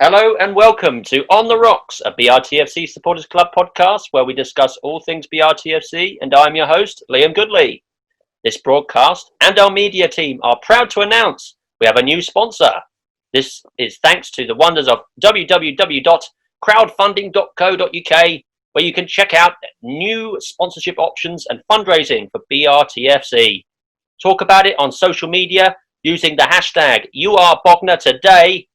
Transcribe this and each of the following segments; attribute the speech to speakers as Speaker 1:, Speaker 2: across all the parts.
Speaker 1: Hello and welcome to On the Rocks, a BRTFC Supporters Club podcast where we discuss all things BRTFC, and I'm your host, Liam Goodley. This broadcast and our media team are proud to announce we have a new sponsor. This is thanks to the wonders of www.crowdfunding.co.uk, where you can check out new sponsorship options and fundraising for BRTFC. Talk about it on social media using the hashtag YouAreBognerToday.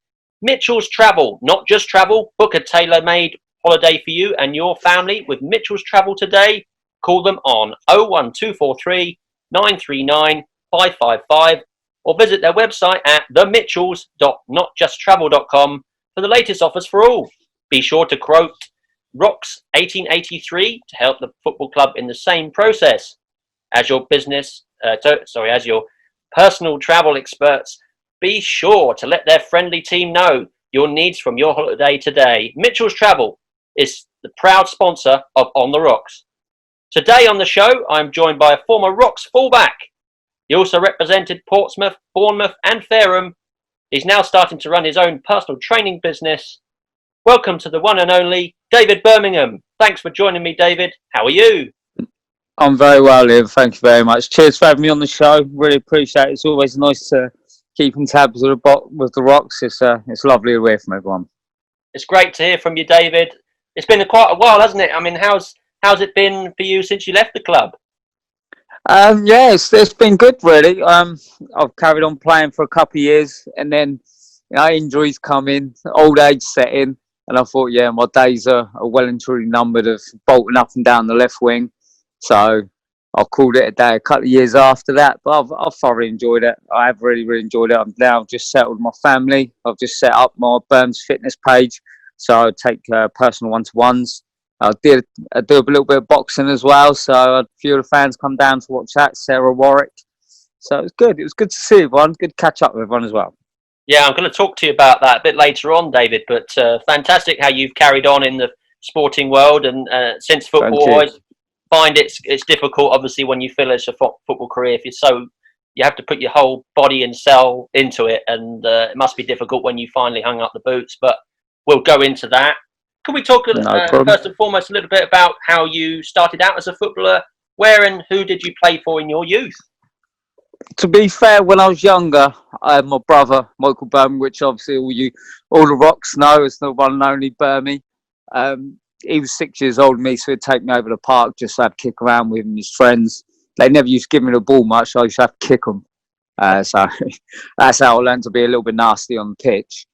Speaker 1: Mitchell's Travel, not just travel. Book a tailor-made holiday for you and your family with Mitchell's Travel today. Call them on 01243 939 555 or visit their website at themitchells.notjusttravel.com for the latest offers for all. Be sure to quote Rocks 1883 to help the football club in the same process. As your personal travel experts, be sure to let their friendly team know your needs from your holiday today. Mitchell's Travel is the proud sponsor of On the Rocks. Today on the show, I'm joined by a former Rocks fullback. He also represented Portsmouth, Bournemouth and Fareham. He's now starting to run his own personal training business. Welcome to the one and only David Birmingham. Thanks for joining me, David. How are you?
Speaker 2: I'm very well, Liam. Thank you very much. Cheers for having me on the show. Really appreciate it. It's always nice to keeping tabs with the Rocks. It's lovely to hear from everyone.
Speaker 1: It's great to hear from you, David. It's been quite a while, hasn't it? I mean, how's it been for you since you left the club?
Speaker 2: Yeah, it's been good, really. I've carried on playing for a couple of years, and then injuries come in, old age set in, and I thought, yeah, my days are well and truly numbered of bolting up and down the left wing. So I called it a day a couple of years after that, but I've thoroughly enjoyed it. I have really, really enjoyed it. I'm now just settled with my family. I've just set up my Burns fitness page, so I take personal one-to-ones. I do a little bit of boxing as well, so a few of the fans come down to watch that, Sarah Warwick. So it was good. It was good to see everyone. Good to catch up with everyone as well.
Speaker 1: Yeah, I'm going to talk to you about that a bit later on, David, but fantastic how you've carried on in the sporting world and since football. I find it's difficult, obviously, when you finish a football career. You have to put your whole body and cell into it, and it must be difficult when you finally hung up the boots. But we'll go into that. Can we talk first and foremost a little bit about how you started out as a footballer? Where and who did you play for in your youth?
Speaker 2: To be fair, when I was younger, I had my brother Michael Birmingham, which obviously all the Rocks know as the one and only Birmingham. He was 6 years older than me, so he'd take me over the park just to have kick around with him and his friends. They never used to give me the ball much, so I used to have to kick them. So that's how I learned to be a little bit nasty on the pitch.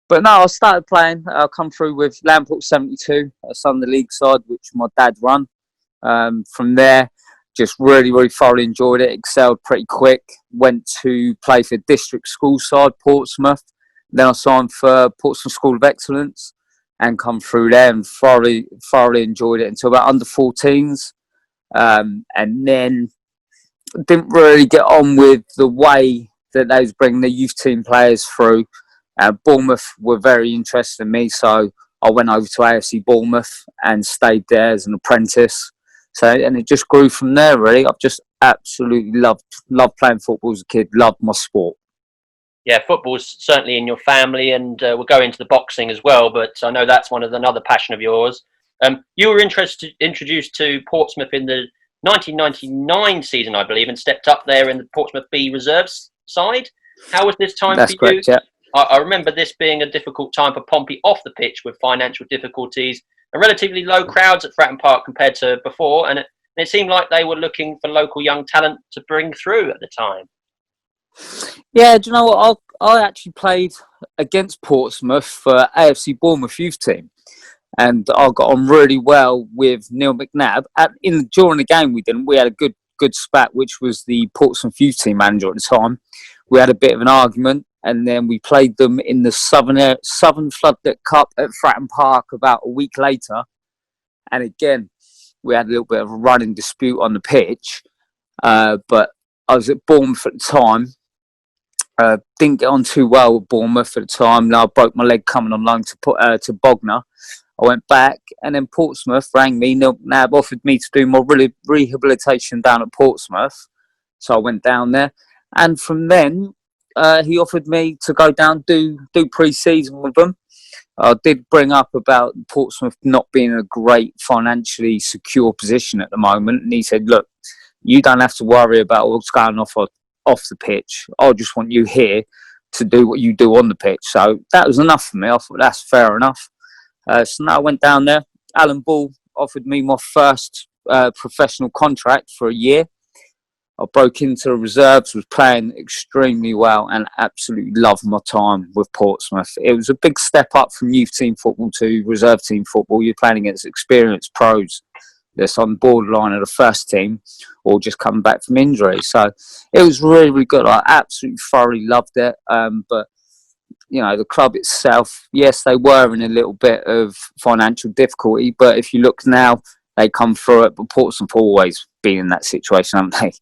Speaker 2: But no, I started playing. I come through with Lamport 72, a Sunday League side, which my dad run. From there, just really, really thoroughly enjoyed it. Excelled pretty quick. Went to play for district school side, Portsmouth. Then I signed for Portsmouth School of Excellence and come through there and thoroughly enjoyed it until about under 14s. And then didn't really get on with the way that they was bringing the youth team players through. Bournemouth were very interested in me, so I went over to AFC Bournemouth and stayed there as an apprentice. And it just grew from there, really. I've just absolutely loved playing football as a kid, loved my sport.
Speaker 1: Yeah, football's certainly in your family, and we'll go into the boxing as well, but I know that's another passion of yours. You were introduced to Portsmouth in the 1999 season, I believe, and stepped up there in the Portsmouth B reserves side. How was this time
Speaker 2: That's
Speaker 1: for
Speaker 2: correct,
Speaker 1: you?
Speaker 2: Yeah.
Speaker 1: I remember this being a difficult time for Pompey off the pitch with financial difficulties and relatively low crowds at Fratton Park compared to before, and it seemed like they were looking for local young talent to bring through at the time.
Speaker 2: Yeah, do you know what? I actually played against Portsmouth for AFC Bournemouth youth team, and I got on really well with Neil McNabb. During the game, we had a good spat, which was the Portsmouth youth team manager at the time. We had a bit of an argument, and then we played them in the Southern Floodlit Cup at Fratton Park about a week later, and again we had a little bit of a running dispute on the pitch. But I was at Bournemouth at the time. Didn't get on too well with Bournemouth at the time. Now I broke my leg coming on loan to Bognor. I went back, and then Portsmouth rang me. Neil McNabb offered me to do my rehabilitation down at Portsmouth. So I went down there, and from then he offered me to go down do pre-season with them. I did bring up about Portsmouth not being in a great financially secure position at the moment, and he said, "Look, you don't have to worry about what's going off the pitch. I just want you here to do what you do on the pitch." So that was enough for me. I thought that's fair enough. So now I went down there. Alan Ball offered me my first professional contract for a year. I broke into the reserves, was playing extremely well, and absolutely loved my time with Portsmouth. It was a big step up from youth team football to reserve team football. You're playing against experienced pros that's on borderline of the first team or just coming back from injury. So it was really, really good. I absolutely thoroughly loved it. But you know, the club itself, yes, they were in a little bit of financial difficulty, but if you look now, they come through it. But Portsmouth have always been in that situation, haven't they?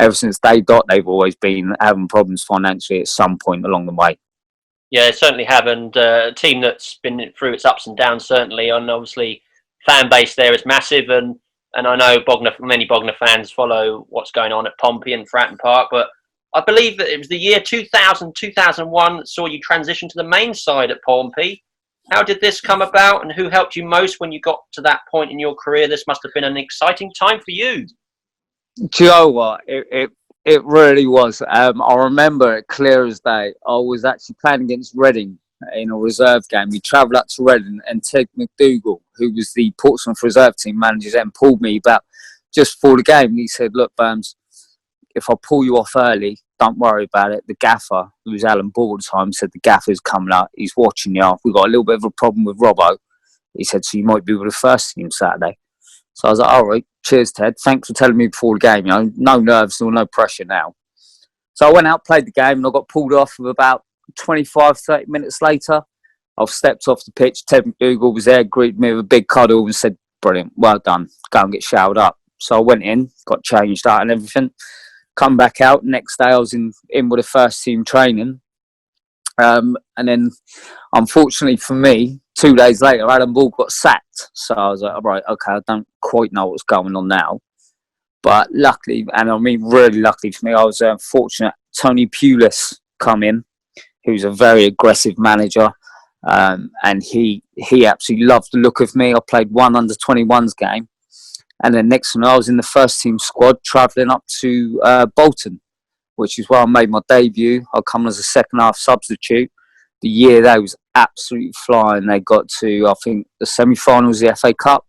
Speaker 2: Ever since they've always been having problems financially at some point along the way.
Speaker 1: Yeah, certainly have, and a team that's been through its ups and downs, certainly, and obviously fan base there is massive, and I know many Bognor fans follow what's going on at Pompey and Fratton Park, but I believe that it was the year 2000, 2001 that saw you transition to the main side at Pompey. How did this come about, and who helped you most when you got to that point in your career? This must have been an exciting time for you.
Speaker 2: Do you know what? It really was. I remember it clear as day. I was actually playing against Reading in a reserve game. We travelled up to Reading, and Ted McDougall, who was the Portsmouth reserve team manager then, pulled me about just before the game. And he said, "Look, Burns, if I pull you off early, don't worry about it. The gaffer, who was Alan Ball at the time, said the gaffer's coming up. He's watching you. We've got a little bit of a problem with Robbo." He said, "So you might be with the first team Saturday." So I was like, "All right, cheers, Ted. Thanks for telling me before the game. You know, no nerves or no pressure now." So I went out, played the game, and I got pulled off with about 25, 30 minutes later. I've stepped off the pitch. Ted McDougall was there, greeted me with a big cuddle and said, "Brilliant, well done. Go and get showered up." So I went in, got changed out and everything. Come back out. Next day I was in with the first team training. And then, unfortunately for me, 2 days later, Alan Ball got sacked. So I was like, all right, okay, I don't quite know what's going on now. But luckily, and I mean really luckily for me, I was fortunate. Tony Pulis come in, who's a very aggressive manager. And he absolutely loved the look of me. I played one under-21s game. And then next thing I was in the first team squad, travelling up to Bolton, which is where I made my debut. I come as a second half substitute. The year they was absolutely flying. They got to, I think, the semi-finals of the FA Cup.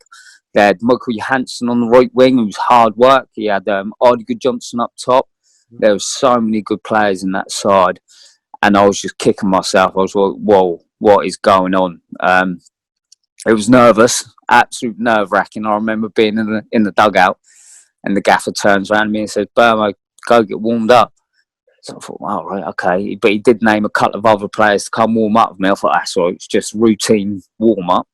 Speaker 2: They had Michael Johansson on the right wing, who was hard work. He had Ardiger Johnson up top. There was so many good players in that side. And I was just kicking myself. I was like, whoa, what is going on? It was nervous, absolute nerve-wracking. I remember being in the dugout, and the gaffer turns around me and says, "Burmo, go get warmed up." So I thought, "Well, right, okay." But he did name a couple of other players to come warm up with me. I thought, that's all right, it's just routine warm-up.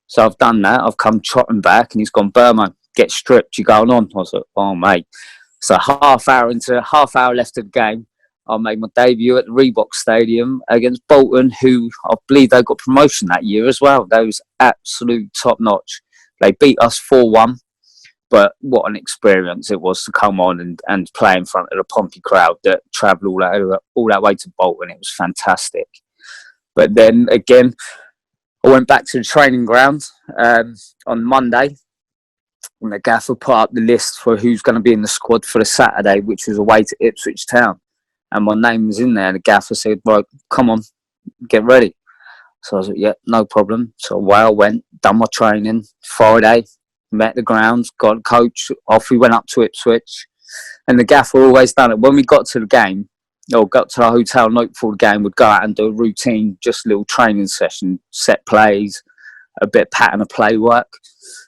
Speaker 2: So I've done that. I've come trotting back, and he's gone, "Burmo, get stripped, you're going on." I was like, "Oh, mate." So half hour left of the game, I made my debut at the Reebok Stadium against Bolton, who I believe they got promotion that year as well. They was absolute top notch. They beat us 4-1, but what an experience it was to come on and play in front of the Pompey crowd that travelled all that way to Bolton. It was fantastic. But then again, I went back to the training ground on Monday, and the gaffer put up the list for who's going to be in the squad for the Saturday, which was away to Ipswich Town. And my name was in there. The gaffer said, "Right, come on, get ready." So I was like, "Yeah, no problem." So away I went, done my training. Friday, met the grounds, got a coach. Off we went up to Ipswich. And the gaffer always done it. When we got to the game, or got to our hotel night before the game, we'd go out and do a routine, just little training session, set plays, a bit of pattern of play work.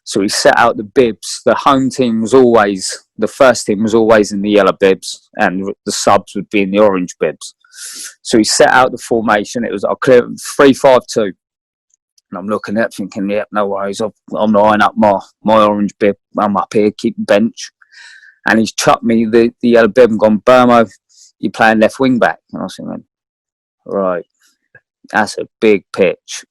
Speaker 2: So we set out the bibs. The home team was always, the first team was always in the yellow bibs, and the subs would be in the orange bibs. So we set out the formation. It was, I'll clear 3-5-2. And I'm looking at it thinking, yeah, no worries. I'm lining up my orange bib. I'm up here, keep bench. And he's chucked me the yellow bib and gone, "Burmo, you're playing left wing back." And I was thinking, right, that's a big pitch.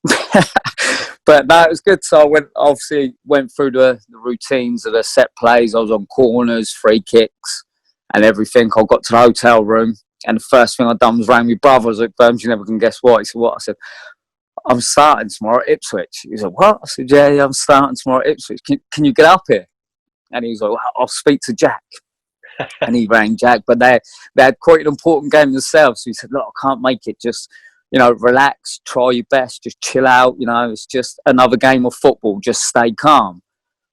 Speaker 2: But no, it was good. So I went through the routines of the set plays. I was on corners, free kicks, and everything. I got to the hotel room, and the first thing I done was rang my brother. I was like, "Burns, you never can guess what." He said, "What?" I said, I'm starting tomorrow at Ipswich. He was like, what? I said, yeah, I'm starting tomorrow at Ipswich. Can you get up here? And he was like, well, I'll speak to Jack. And he rang Jack, but they had quite an important game themselves. So he said, look, I can't make it. Just, relax, try your best, just chill out. It's just another game of football. Just stay calm.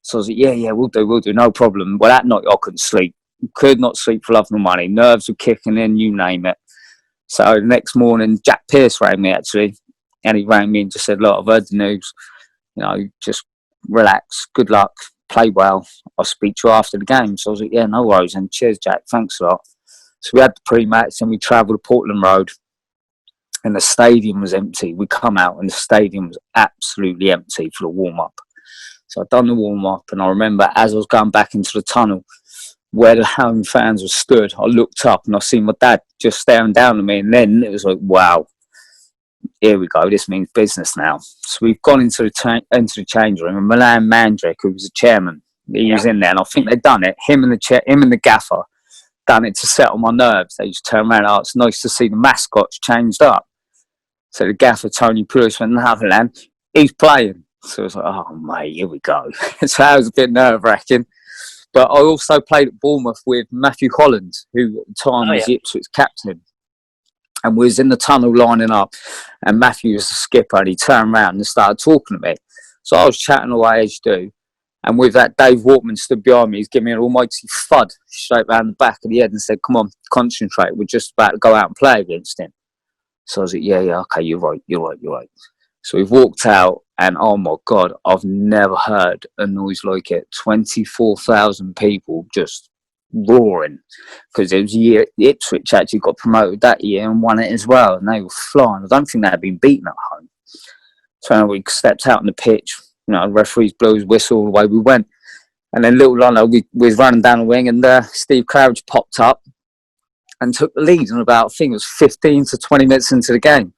Speaker 2: So I was like, yeah, we'll do, no problem. Well, that night I couldn't sleep. Could not sleep for love nor money. Nerves were kicking in, you name it. So the next morning, Jack Pearce rang me, actually. And he rang me and just said, look, I've heard the news. Just relax, good luck, play well. I'll speak to you after the game. So I was like, yeah, no worries. And cheers, Jack, thanks a lot. So we had the pre-match and we travelled to Portland Road. And the stadium was empty. We come out and the stadium was absolutely empty for the warm-up. So I'd done the warm-up, and I remember as I was going back into the tunnel where the home fans were stood, I looked up and I seen my dad just staring down at me, and then it was like, wow, here we go, this means business now. So we've gone into the change room, and Milan Mandrick, who was the chairman, he was in there, and I think they'd done it, him and the gaffer, done it to settle my nerves. They just turned around, it's nice to see the mascots changed up. So the gaffer, Tony Pulis, went, no, he's playing. So I was like, oh, mate, here we go. So that was a bit nerve-wracking. But I also played at Bournemouth with Matthew Holland, who at the time was the Ipswich captain. And we was in the tunnel lining up. And Matthew was the skipper, and he turned around and started talking to me. So I was chatting away as you do. And with that, Dave Wortman stood behind me. He's giving me an almighty thud straight round the back of the head and said, come on, concentrate. We're just about to go out and play against him. So I was like, yeah, okay, you're right. So we've walked out, and oh my God, I've never heard a noise like it. 24,000 people just roaring, because it was the year Ipswich actually got promoted that year and won it as well, and they were flying. I don't think they had been beaten at home. So we stepped out on the pitch, the referees blew his whistle, away we went. And then little Lionel, we was running down the wing, and Steve Claridge popped up and took the lead, and about, I think it was 15 to 20 minutes into the game.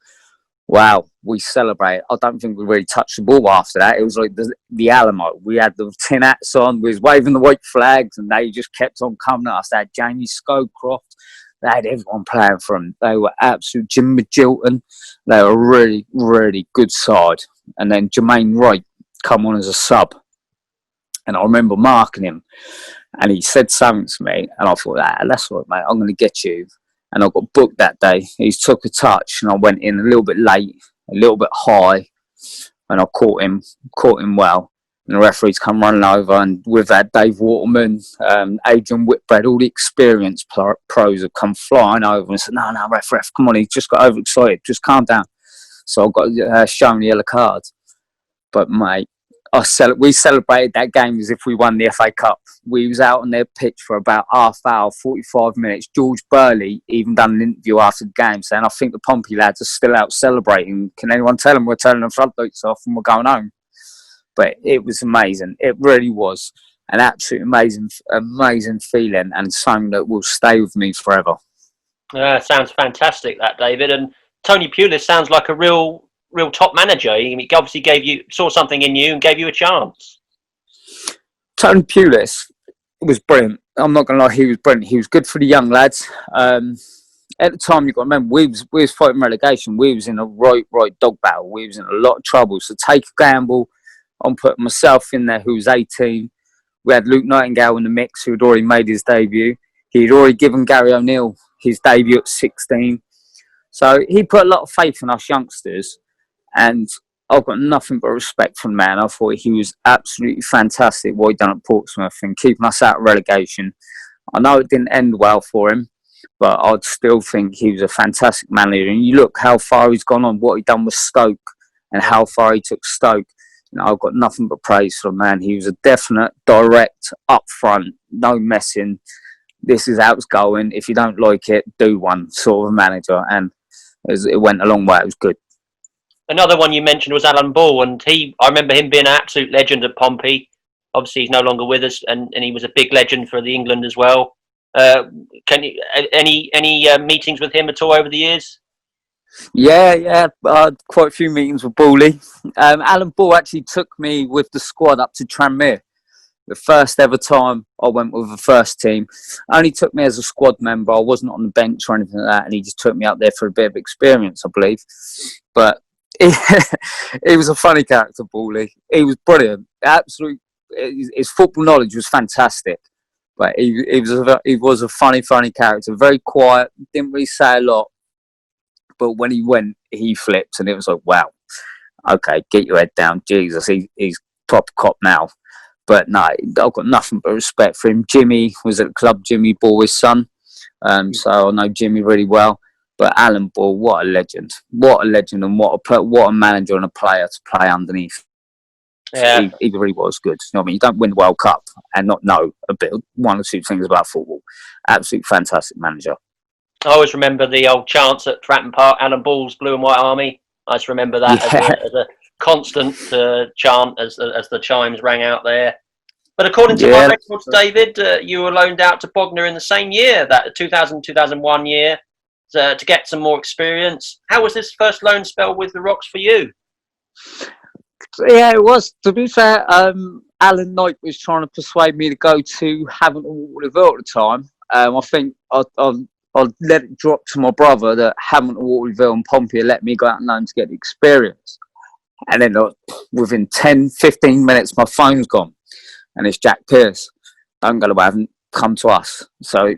Speaker 2: Wow, we celebrated. I don't think we really touched the ball after that. It was like the Alamo. We had the tin hats on, we was waving the white flags, and they just kept on coming at us. They had Jamie Scowcroft. They had everyone playing for them. They were absolute. Jim Magilton. They were a really, really good side. And then Jermaine Wright come on as a sub. And I remember marking him. And he said something to me, and I thought, that's right, mate, I'm going to get you. And I got booked that day. He took a touch, and I went in a little bit late, a little bit high, and I caught him well. And the referees come running over, and with that, Dave Waterman, Adrian Whitbread, all the experienced pros have come flying over and said, no, ref, come on, he just got overexcited, just calm down. So I got shown the yellow card. But, mate, we celebrated that game as if we won the FA Cup. We was out on their pitch for about half hour, 45 minutes. George Burley even done an interview after the game saying, I think the Pompey lads are still out celebrating. Can anyone tell them we're turning the floodlights off and we're going home? But it was amazing. It really was an absolute amazing feeling, and something that will stay with me forever.
Speaker 1: Sounds fantastic, that, David. And Tony Pulis sounds like a real top manager. He obviously saw something in you and gave you a chance.
Speaker 2: Tony Pulis was brilliant. I'm not going to lie, he was brilliant. He was good for the young lads. At the time, you've got to remember, we was fighting relegation. We was in a right dog battle. We was in a lot of trouble. So take a gamble on putting myself in there, who was 18. We had Luke Nightingale in the mix, who had already made his debut. He'd already given Gary O'Neill his debut at 16. So he put a lot of faith in us youngsters. And I've got nothing but respect for the man. I thought he was absolutely fantastic what he done at Portsmouth and keeping us out of relegation. I know it didn't end well for him, but I'd still think he was a fantastic manager. And you look how far he's gone on, what he done with Stoke, and how far he took Stoke. I've got nothing but praise for the man. He was a definite, direct, upfront, no messing. This is how it's going. If you don't like it, do one sort of manager. And it went a long way. It was good.
Speaker 1: Another one you mentioned was Alan Ball, and I remember him being an absolute legend at Pompey. Obviously, he's no longer with us, and he was a big legend for the England as well. Can you any meetings with him at all over the years?
Speaker 2: Yeah. Quite a few meetings with Bally. Alan Ball actually took me with the squad up to Tranmere. The first ever time I went with the first team. Only took me as a squad member. I wasn't on the bench or anything like that, and he just took me up there for a bit of experience, I believe. But he was a funny character, Bally. He was brilliant. Absolute. His football knowledge was fantastic, but he was a funny character. Very quiet. Didn't really say a lot, but when he went, he flipped, and it was like, wow. Okay, get your head down. Jesus, he's proper cop now. But no, I've got nothing but respect for him. Jimmy was at the club. Jimmy Ball, his son. So I know Jimmy really well. But Alan Ball, what a legend! What a legend, and what a manager and a player to play underneath.
Speaker 1: Yeah,
Speaker 2: he really was good. You know what I mean? You don't win the World Cup and not know a bit, one or two things about football. Absolutely fantastic manager.
Speaker 1: I always remember the old chants at Fratton Park, Alan Ball's Blue and White Army. I just remember that as a constant chant as the chimes rang out there. But according to my records, David, you were loaned out to Bognor in the same year, that 2000-2001 year, to get some more experience. How was this first loan spell with the Rocks for you?
Speaker 2: Yeah, it was. To be fair, Alan Knight was trying to persuade me to go to Havant and Waterville at the time. I think I'd let it drop to my brother that Havant and Waterville and Pompey let me go out and loan to get the experience. And then within 10, 15 minutes, my phone's gone. And it's Jack Pearce. Don't go away, haven't come to us. So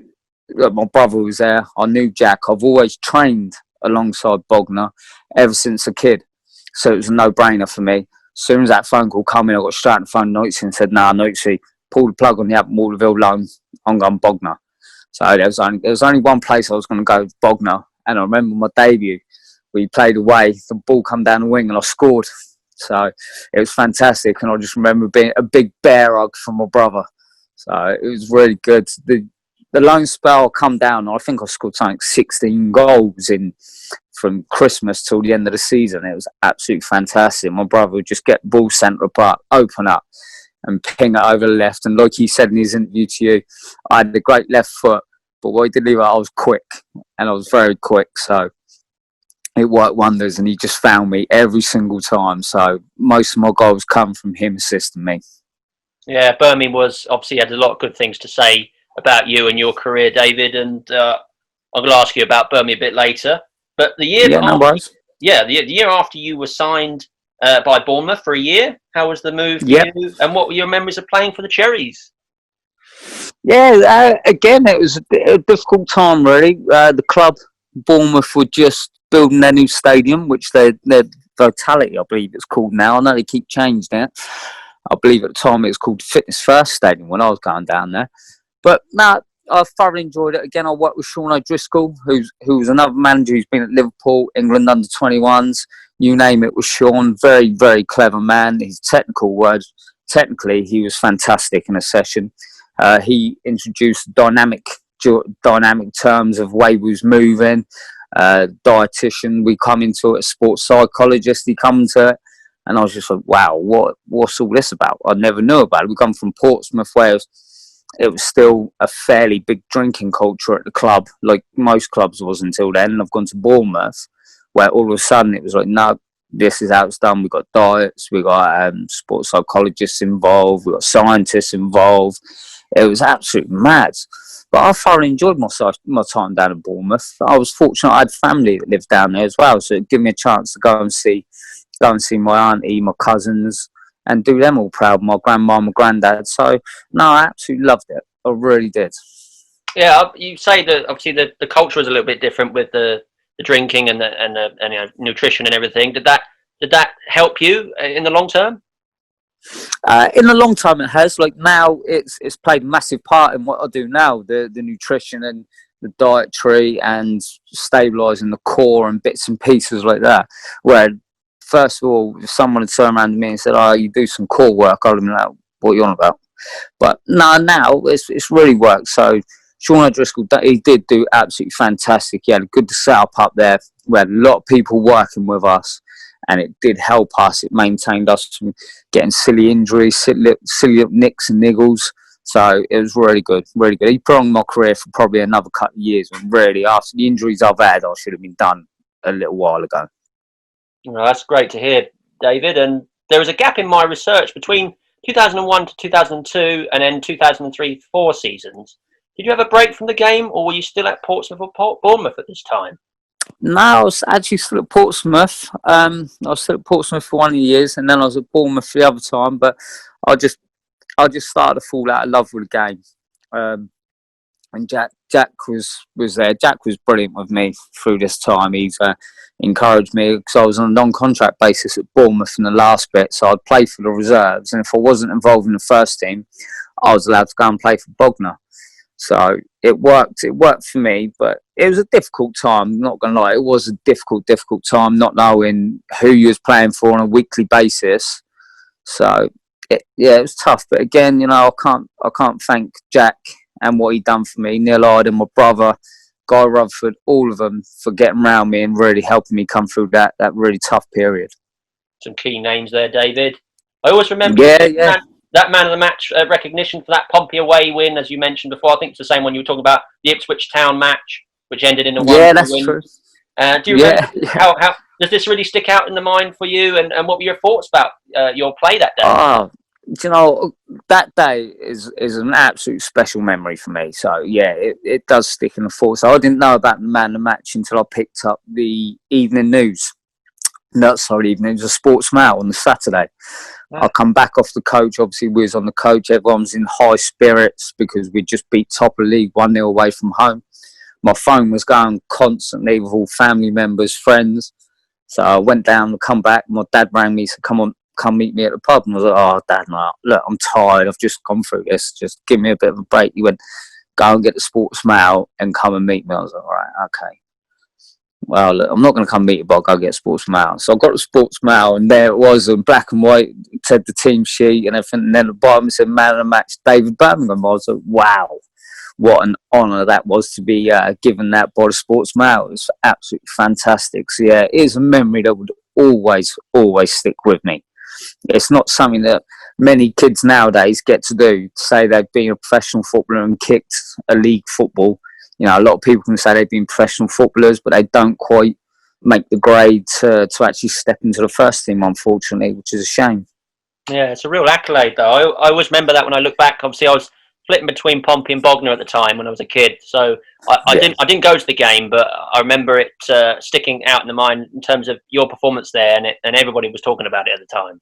Speaker 2: my brother was there. I knew Jack. I've always trained alongside Bognor ever since a kid. So it was a no-brainer for me. As soon as that phone call came in, I got straight on the phone to Noitzy and said, nah, Noitzy, pull the plug on the Havant Waterville loan. I'm going Bognor. So there was only one place I was going to go, Bognor. And I remember my debut. We played away. The ball come down the wing and I scored. So it was fantastic, and I just remember being a big bear hug from my brother. So it was really good. The loan spell come down. I think I scored something 16 goals from Christmas till the end of the season. It was absolutely fantastic. My brother would just get the ball centre apart, open up, and ping it over the left. And like he said in his interview to you, I had the great left foot, but what he did leave out, I was quick, and I was very quick. So it worked wonders, and he just found me every single time. So most of my goals come from him assisting me.
Speaker 1: Yeah, Birmingham was obviously had a lot of good things to say about you and your career, David. And I'm going to ask you about Birmingham a bit later. But the year, the year after you were signed by Bournemouth for a year, how was the move for you? And what were your memories of playing for the Cherries?
Speaker 2: Yeah, again, it was a difficult time, really. The club, Bournemouth, were just building their new stadium, which their Vitality, I believe it's called now. I know they keep changing it. I believe at the time it was called Fitness First Stadium when I was going down there. But no, I thoroughly enjoyed it. Again, I worked with Sean O'Driscoll, who was another manager who's been at Liverpool, England under 21s. You name it, was Sean. Very, very clever man. His technically, he was fantastic in a session. He introduced dynamic terms of way we was moving. Dietitian, we come into it, a sports psychologist, he come to it, and I was just like, wow, what's all this about? I never knew about it. We come from Portsmouth, where it was still a fairly big drinking culture at the club, like most clubs was until then. And I've gone to Bournemouth, where all of a sudden it was like, no, this is how it's done. We've got diets, we've got sports psychologists involved, we've got scientists involved. It was absolutely mad. But I thoroughly enjoyed my time down in Bournemouth. I was fortunate I had family that lived down there as well, so it gave me a chance to go and see my auntie, my cousins, and do them all proud, my grandma, my granddad. So, no, I absolutely loved it. I really did.
Speaker 1: Yeah, you say that obviously the culture was a little bit different with the drinking and the nutrition and everything. Did that help you in the long term?
Speaker 2: In the long time, it has. Like now, it's played a massive part in what I do now. The nutrition and the dietary and stabilising the core and bits and pieces like that. Where first of all, if someone had turned around to me and said, "Oh, you do some core work," I'd have been like, "What are you on about?" But no, now it's really worked. So Sean O'Driscoll, he did do absolutely fantastic. He had a good setup up there. We had a lot of people working with us, and it did help us. It maintained us from getting silly injuries, silly nicks and niggles. So it was really good, really good. He prolonged my career for probably another couple of years. And really, after the injuries I've had, I should have been done a little while ago.
Speaker 1: Well, that's great to hear, David. And there was a gap in my research between 2001 to 2002 and then 2003-04 seasons. Did you have a break from the game, or were you still at Portsmouth or Bournemouth at this time?
Speaker 2: No, I was actually still at Portsmouth. I was still at Portsmouth for 1 year, and then I was at Bournemouth the other time. But I just I just started to fall out of love with the game. Um, and Jack was there. Jack was brilliant with me through this time. He's encouraged me because I was on a non-contract basis at Bournemouth in the last bit, so I'd play for the reserves, and if I wasn't involved in the first team, I was allowed to go and play for Bognor. So it worked. It worked for me, but it was a difficult time. I'm not gonna lie, it was a difficult time, not knowing who you was playing for on a weekly basis. So it was tough. But again, I can't thank Jack and what he done for me, Neil Hyde and my brother, Guy Rutherford, all of them for getting around me and really helping me come through that really tough period.
Speaker 1: Some key names there, David. I always remember that man of the match recognition for that Pompey away win, as you mentioned before. I think it's the same one you were talking about, the Ipswich Town match, which ended in a 1-1 win.
Speaker 2: Yeah, that's true.
Speaker 1: Do you remember how does this really stick out in the mind for you? And what were your thoughts about your play that day?
Speaker 2: Oh, that day is an absolute special memory for me. So yeah, it does stick in the thoughts. So I didn't know about the man of the match until I picked up the evening news. No, sorry, evening. It was a Sports Mail on the Saturday. I come back off the coach. Obviously, we was on the coach. Everyone was in high spirits because we just beat top of the league 1-0 away from home. My phone was going constantly with all family members, friends. So I went down and come back. My dad rang me, said, come meet me at the pub. And I was like, oh, Dad, no, look, I'm tired. I've just gone through this. Just give me a bit of a break. He went, go and get the Sports Mail and come and meet me. I was like, all right, okay. Well, look, I'm not going to come meet you, but I'll go get Sports Mail. So I got the Sports Mail, and there it was in black and white. It said the team sheet and everything. And then at the bottom it said man of the match, David Birmingham. I was like, wow, what an honour that was to be given that by the Sports Mail. It was absolutely fantastic. So yeah, it is a memory that would always stick with me. It's not something that many kids nowadays get to do, to say they've been a professional footballer and kicked a league football. A lot of people can say they've been professional footballers, but they don't quite make the grade to actually step into the first team, unfortunately, which is a shame.
Speaker 1: Yeah, it's a real accolade, though. I always remember that when I look back. Obviously, I was flitting between Pompey and Bognor at the time when I was a kid, so I didn't go to the game, but I remember it sticking out in the mind in terms of your performance there, and everybody was talking about it at the time.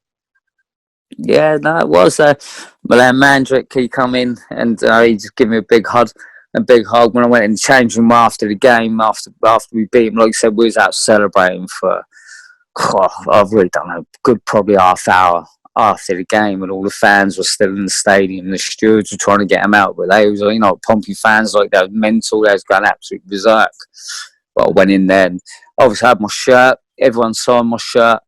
Speaker 2: Yeah, no, it was. Milan Mandrick, he come in and he just gave me a big hug. When I went in the changing room after the game, after we beat him. Like you said, we was out celebrating for, I've really done a good probably half hour after the game, and all the fans were still in the stadium. The stewards were trying to get them out, but they was, Pompey fans, like, they were mental. They was going absolutely berserk. But I went in there and obviously had my shirt. Everyone signed my shirt,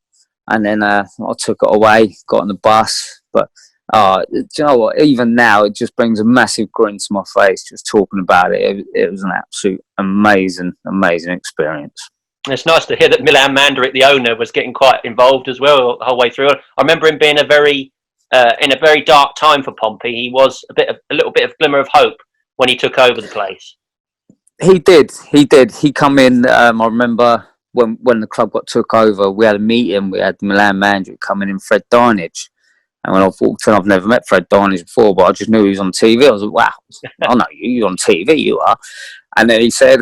Speaker 2: and then I took it away, got on the bus. But do you know what? Even now, it just brings a massive grin to my face just talking about it. It was an absolute amazing experience.
Speaker 1: It's nice to hear that Milan Mandaric, the owner, was getting quite involved as well the whole way through. I remember him being in a very dark time for Pompey. He was a little bit of glimmer of hope when he took over the place. He
Speaker 2: did. He come in. I remember when the club got took over, we had a meeting. We had Milan Mandaric coming in, Fred Darnage. And when I walked in, I've never met Fred Darnage before, but I just knew he was on TV. I was like, wow, I know you're on TV, you are. And then he said,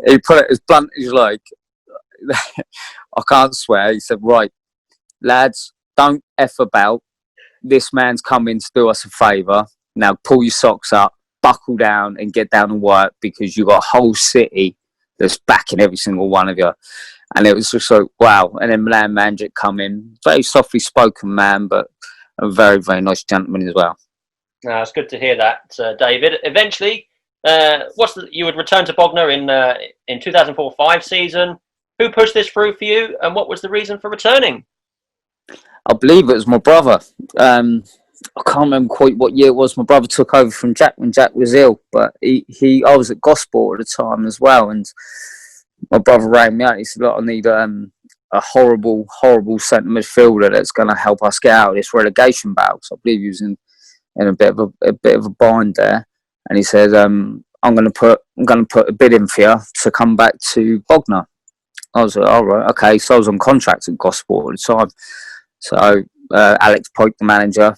Speaker 2: he put it as blunt as like, I can't swear. He said, right, lads, don't F about. This man's come in to do us a favour. Now pull your socks up, buckle down and get down and work, because you've got a whole city that's backing every single one of you. And it was just like, wow. And then Milan Mandaric come in, very softly spoken man, but a very, very nice gentleman as well.
Speaker 1: No, it's good to hear that, David. Eventually, you would return to Bognor in 2004-05 season. Who pushed this through for you, and what was the reason for returning?
Speaker 2: I believe it was my brother. I can't remember quite what year it was. My brother took over from Jack when Jack was ill, but I was at Gosport at the time as well, and my brother rang me out. He said, look, I need a horrible centre midfielder that's going to help us get out of this relegation battle. So I believe he was in a bit of a bind there, and he said, I'm going to put a bid in for you to come back to Bognor. I was like, all right, okay. So I was on contract at Gosport at the time. So Alex Pike, the manager,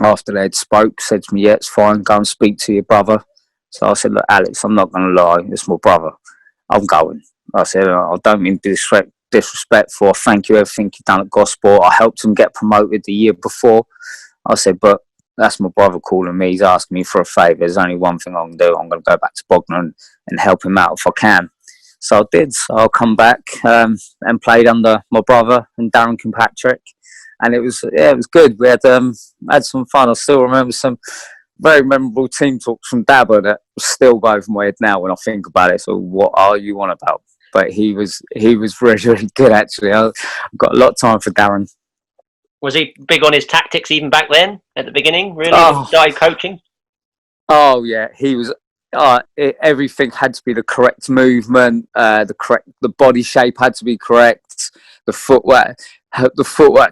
Speaker 2: after they'd spoke, said to me, yeah, it's fine, go and speak to your brother. So I said, look, Alex, I'm not going to lie, it's my brother. I'm going. I said, I don't mean disrespectful. I thank you everything you've done at Gosport. I helped him get promoted the year before. I said, but that's my brother calling me. He's asking me for a favour. There's only one thing I can do. I'm going to go back to Bognor and help him out if I can. So I did. So I'll come back and played under my brother and Darren Kilpatrick. And it was good. We had some fun. I still remember some very memorable team talks from Dabber that still go over my head now when I think about it. So what are you on about? But he was really, really good, actually. I've got a lot of time for Darren.
Speaker 1: Was he big on his tactics even back then at the beginning? Really, dive coaching?
Speaker 2: Oh yeah, he was. Everything had to be the correct movement. The body shape had to be correct. The footwork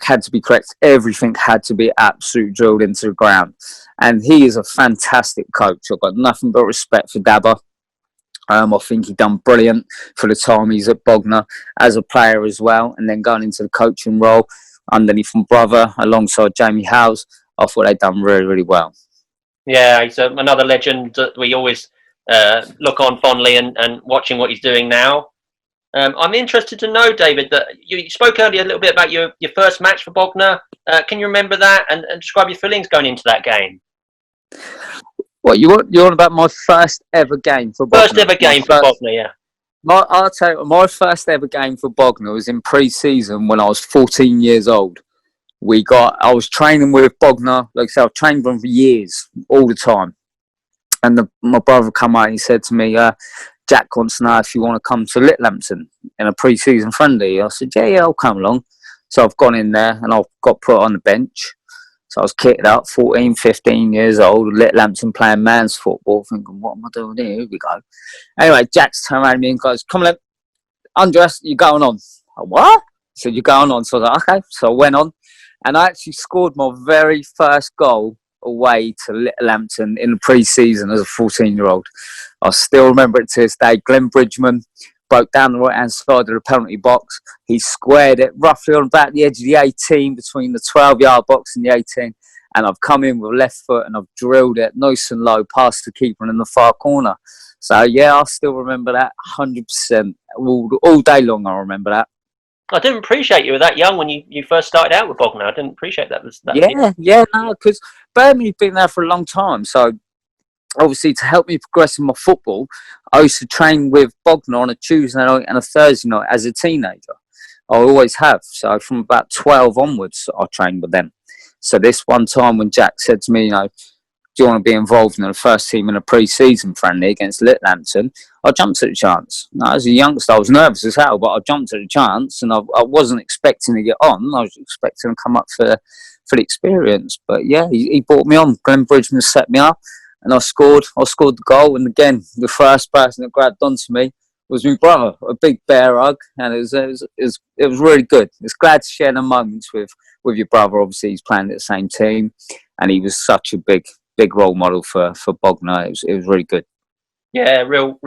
Speaker 2: had to be correct. Everything had to be absolutely drilled into the ground. And he is a fantastic coach. I've got nothing but respect for Dabber. I think he done brilliant for the time he's at Bognor as a player as well, and then going into the coaching role underneath my brother alongside Jamie Howes. I thought they'd done really, really well.
Speaker 1: Yeah, he's another legend that we always look on fondly, and watching what he's doing now. I'm interested to know, David, that you spoke earlier a little bit about your first match for Bognor. Can you remember that and describe your feelings going into that game?
Speaker 2: What you're on about my first ever game for Bognor?
Speaker 1: First ever game for Bognor, yeah.
Speaker 2: I'll tell you, my first ever game for Bognor was in pre-season when I was 14 years old. I was training with Bognor, like I said, I've trained with them for years, all the time. And my brother come out and he said to me, Jack wants to know if you want to come to Littlehampton in a pre-season friendly. I said, yeah, I'll come along. So I've gone in there and I've got put on the bench. So I was kitted up, 14, 15 years old, Littlehampton playing man's football, thinking, what am I doing here? Here we go. Anyway, Jack's turned around to me and goes, come on, undress, you're going on. I, what? He said, you're going on. So I was like, okay. So I went on and I actually scored my very first goal away to Littlehampton in the pre-season as a 14-year-old. I still remember it to this day. Glenn Bridgman broke down the right-hand side of the penalty box. He squared it roughly on about the edge of the 18, between the 12-yard box and the 18. And I've come in with left foot and I've drilled it nice and low past the keeper in the far corner. So, yeah, I still remember that 100%. All day long, I remember that.
Speaker 1: I didn't appreciate you were that young when you first started out with Bognor. I didn't appreciate that.
Speaker 2: No, because Birmingham's been there for a long time. So, obviously, to help me progress in my football, I used to train with Bognor on a Tuesday night and a Thursday night as a teenager. I always have. So, from about 12 onwards, I trained with them. So, this one time when Jack said to me, do you want to be involved in the first team in a pre-season friendly against Littlehampton? I jumped at the chance. Now, as a youngster, I was nervous as hell, but I jumped at the chance, and I wasn't expecting to get on. I was expecting to come up for the experience. But yeah, he brought me on. Glenn Bridgman set me up, and I scored the goal. And again, the first person that grabbed onto me was my brother. A big bear hug, and it was really good. It's glad to share the moments with your brother. Obviously, he's playing at the same team, and he was such a big role model for Bognor. It was really good.
Speaker 1: Yeah, real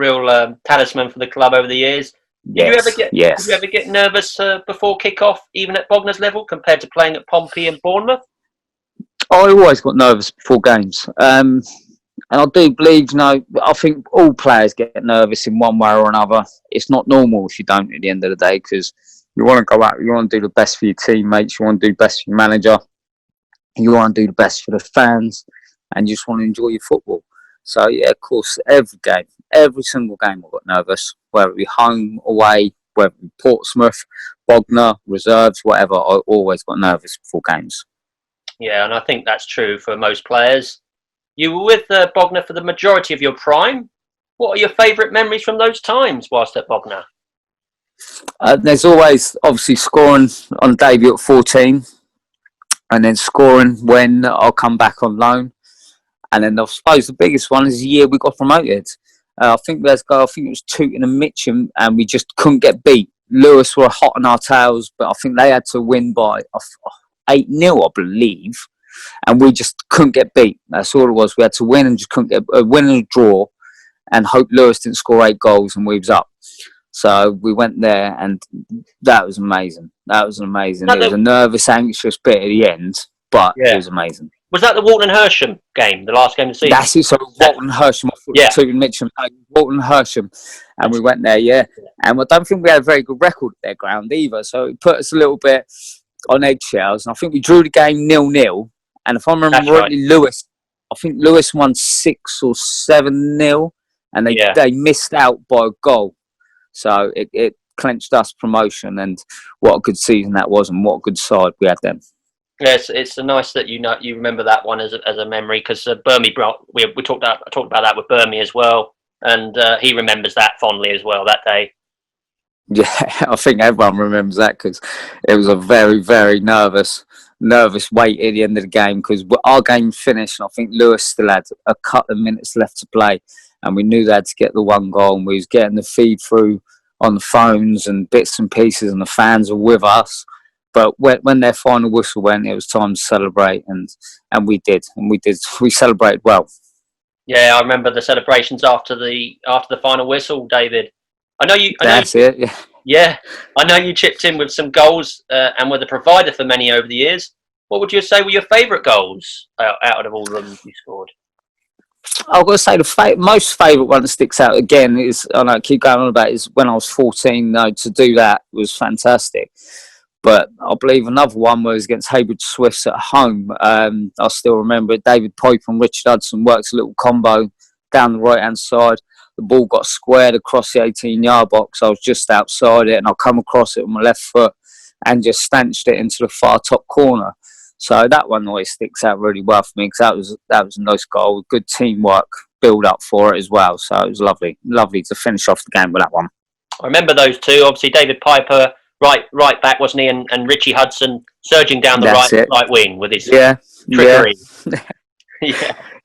Speaker 1: talisman for the club over the years. Did you ever get nervous before kick-off, even at Bognor's level, compared to playing at Pompey and Bournemouth?
Speaker 2: I always got nervous before games. And I do believe, I think all players get nervous in one way or another. It's not normal if you don't at the end of the day, because you want to go out, you want to do the best for your teammates, you want to do the best for your manager, you want to do the best for the fans, and you just want to enjoy your football. So, yeah, of course, every single game I got nervous, whether it be home, away, whether it be Portsmouth, Bognor, reserves, whatever, I always got nervous before games.
Speaker 1: Yeah, and I think that's true for most players. You were with Bognor for the majority of your prime. What are your favourite memories from those times whilst at Bognor?
Speaker 2: There's always, obviously, scoring on debut at 14, and then scoring when I'll come back on loan. And then I suppose the biggest one is the year we got promoted. I think it was Tooting and Mitcham, and we just couldn't get beat. Lewis were hot on our tails, but I think they had to win by 8-0, I believe. And we just couldn't get beat. That's all it was. We had to win and just couldn't get a win and a draw, and hope Lewis didn't score 8 goals and we was up. So we went there, and that was amazing. It was a nervous, anxious bit at the end, but it was amazing.
Speaker 1: Was that the Walton and Hersham game, the last game of the season?
Speaker 2: That's it. So Walton and Hersham. I thought two in Mitcham. Walton and Hersham, and we went there. Yeah, and I don't think we had a very good record at their ground either. So it put us a little bit on eggshells. And I think we drew the game 0-0. And if I remember rightly, I think Lewis won 6 or 7-0, and they missed out by a goal. So it clenched us promotion, and what a good season that was, and what a good side we had then.
Speaker 1: Yes, it's nice that you remember that one as a memory, because Burmy we talked about that with Burmy as well, and he remembers that fondly as well that day.
Speaker 2: Yeah, I think everyone remembers that, because it was a very, very nervous wait at the end of the game, because our game finished and I think Lewis still had a couple of minutes left to play, and we knew they had to get the one goal, and we was getting the feed through on the phones and bits and pieces, and the fans were with us. But when their final whistle went, it was time to celebrate, and we did. We celebrated well.
Speaker 1: Yeah, I remember the celebrations after the final whistle, David.
Speaker 2: That's it. Yeah.
Speaker 1: Yeah, I know you chipped in with some goals and were the provider for many over the years. What would you say were your favourite goals out of all of them you scored?
Speaker 2: I've got to say the most favourite one that sticks out again is, I know I keep going on about, is when I was 14. To do that was fantastic. But I believe another one was against Hayward Swifts at home. I still remember it. David Pope and Richard Hudson worked a little combo down the right-hand side. The ball got squared across the 18-yard box. I was just outside it, and I come across it with my left foot and just stanched it into the far top corner. So that one always sticks out really well for me, because that was a nice goal. Good teamwork build up for it as well. So it was lovely to finish off the game with that one.
Speaker 1: I remember those two. Obviously, David Piper, right back, wasn't he? And Richie Hudson surging down the right wing with his trickery.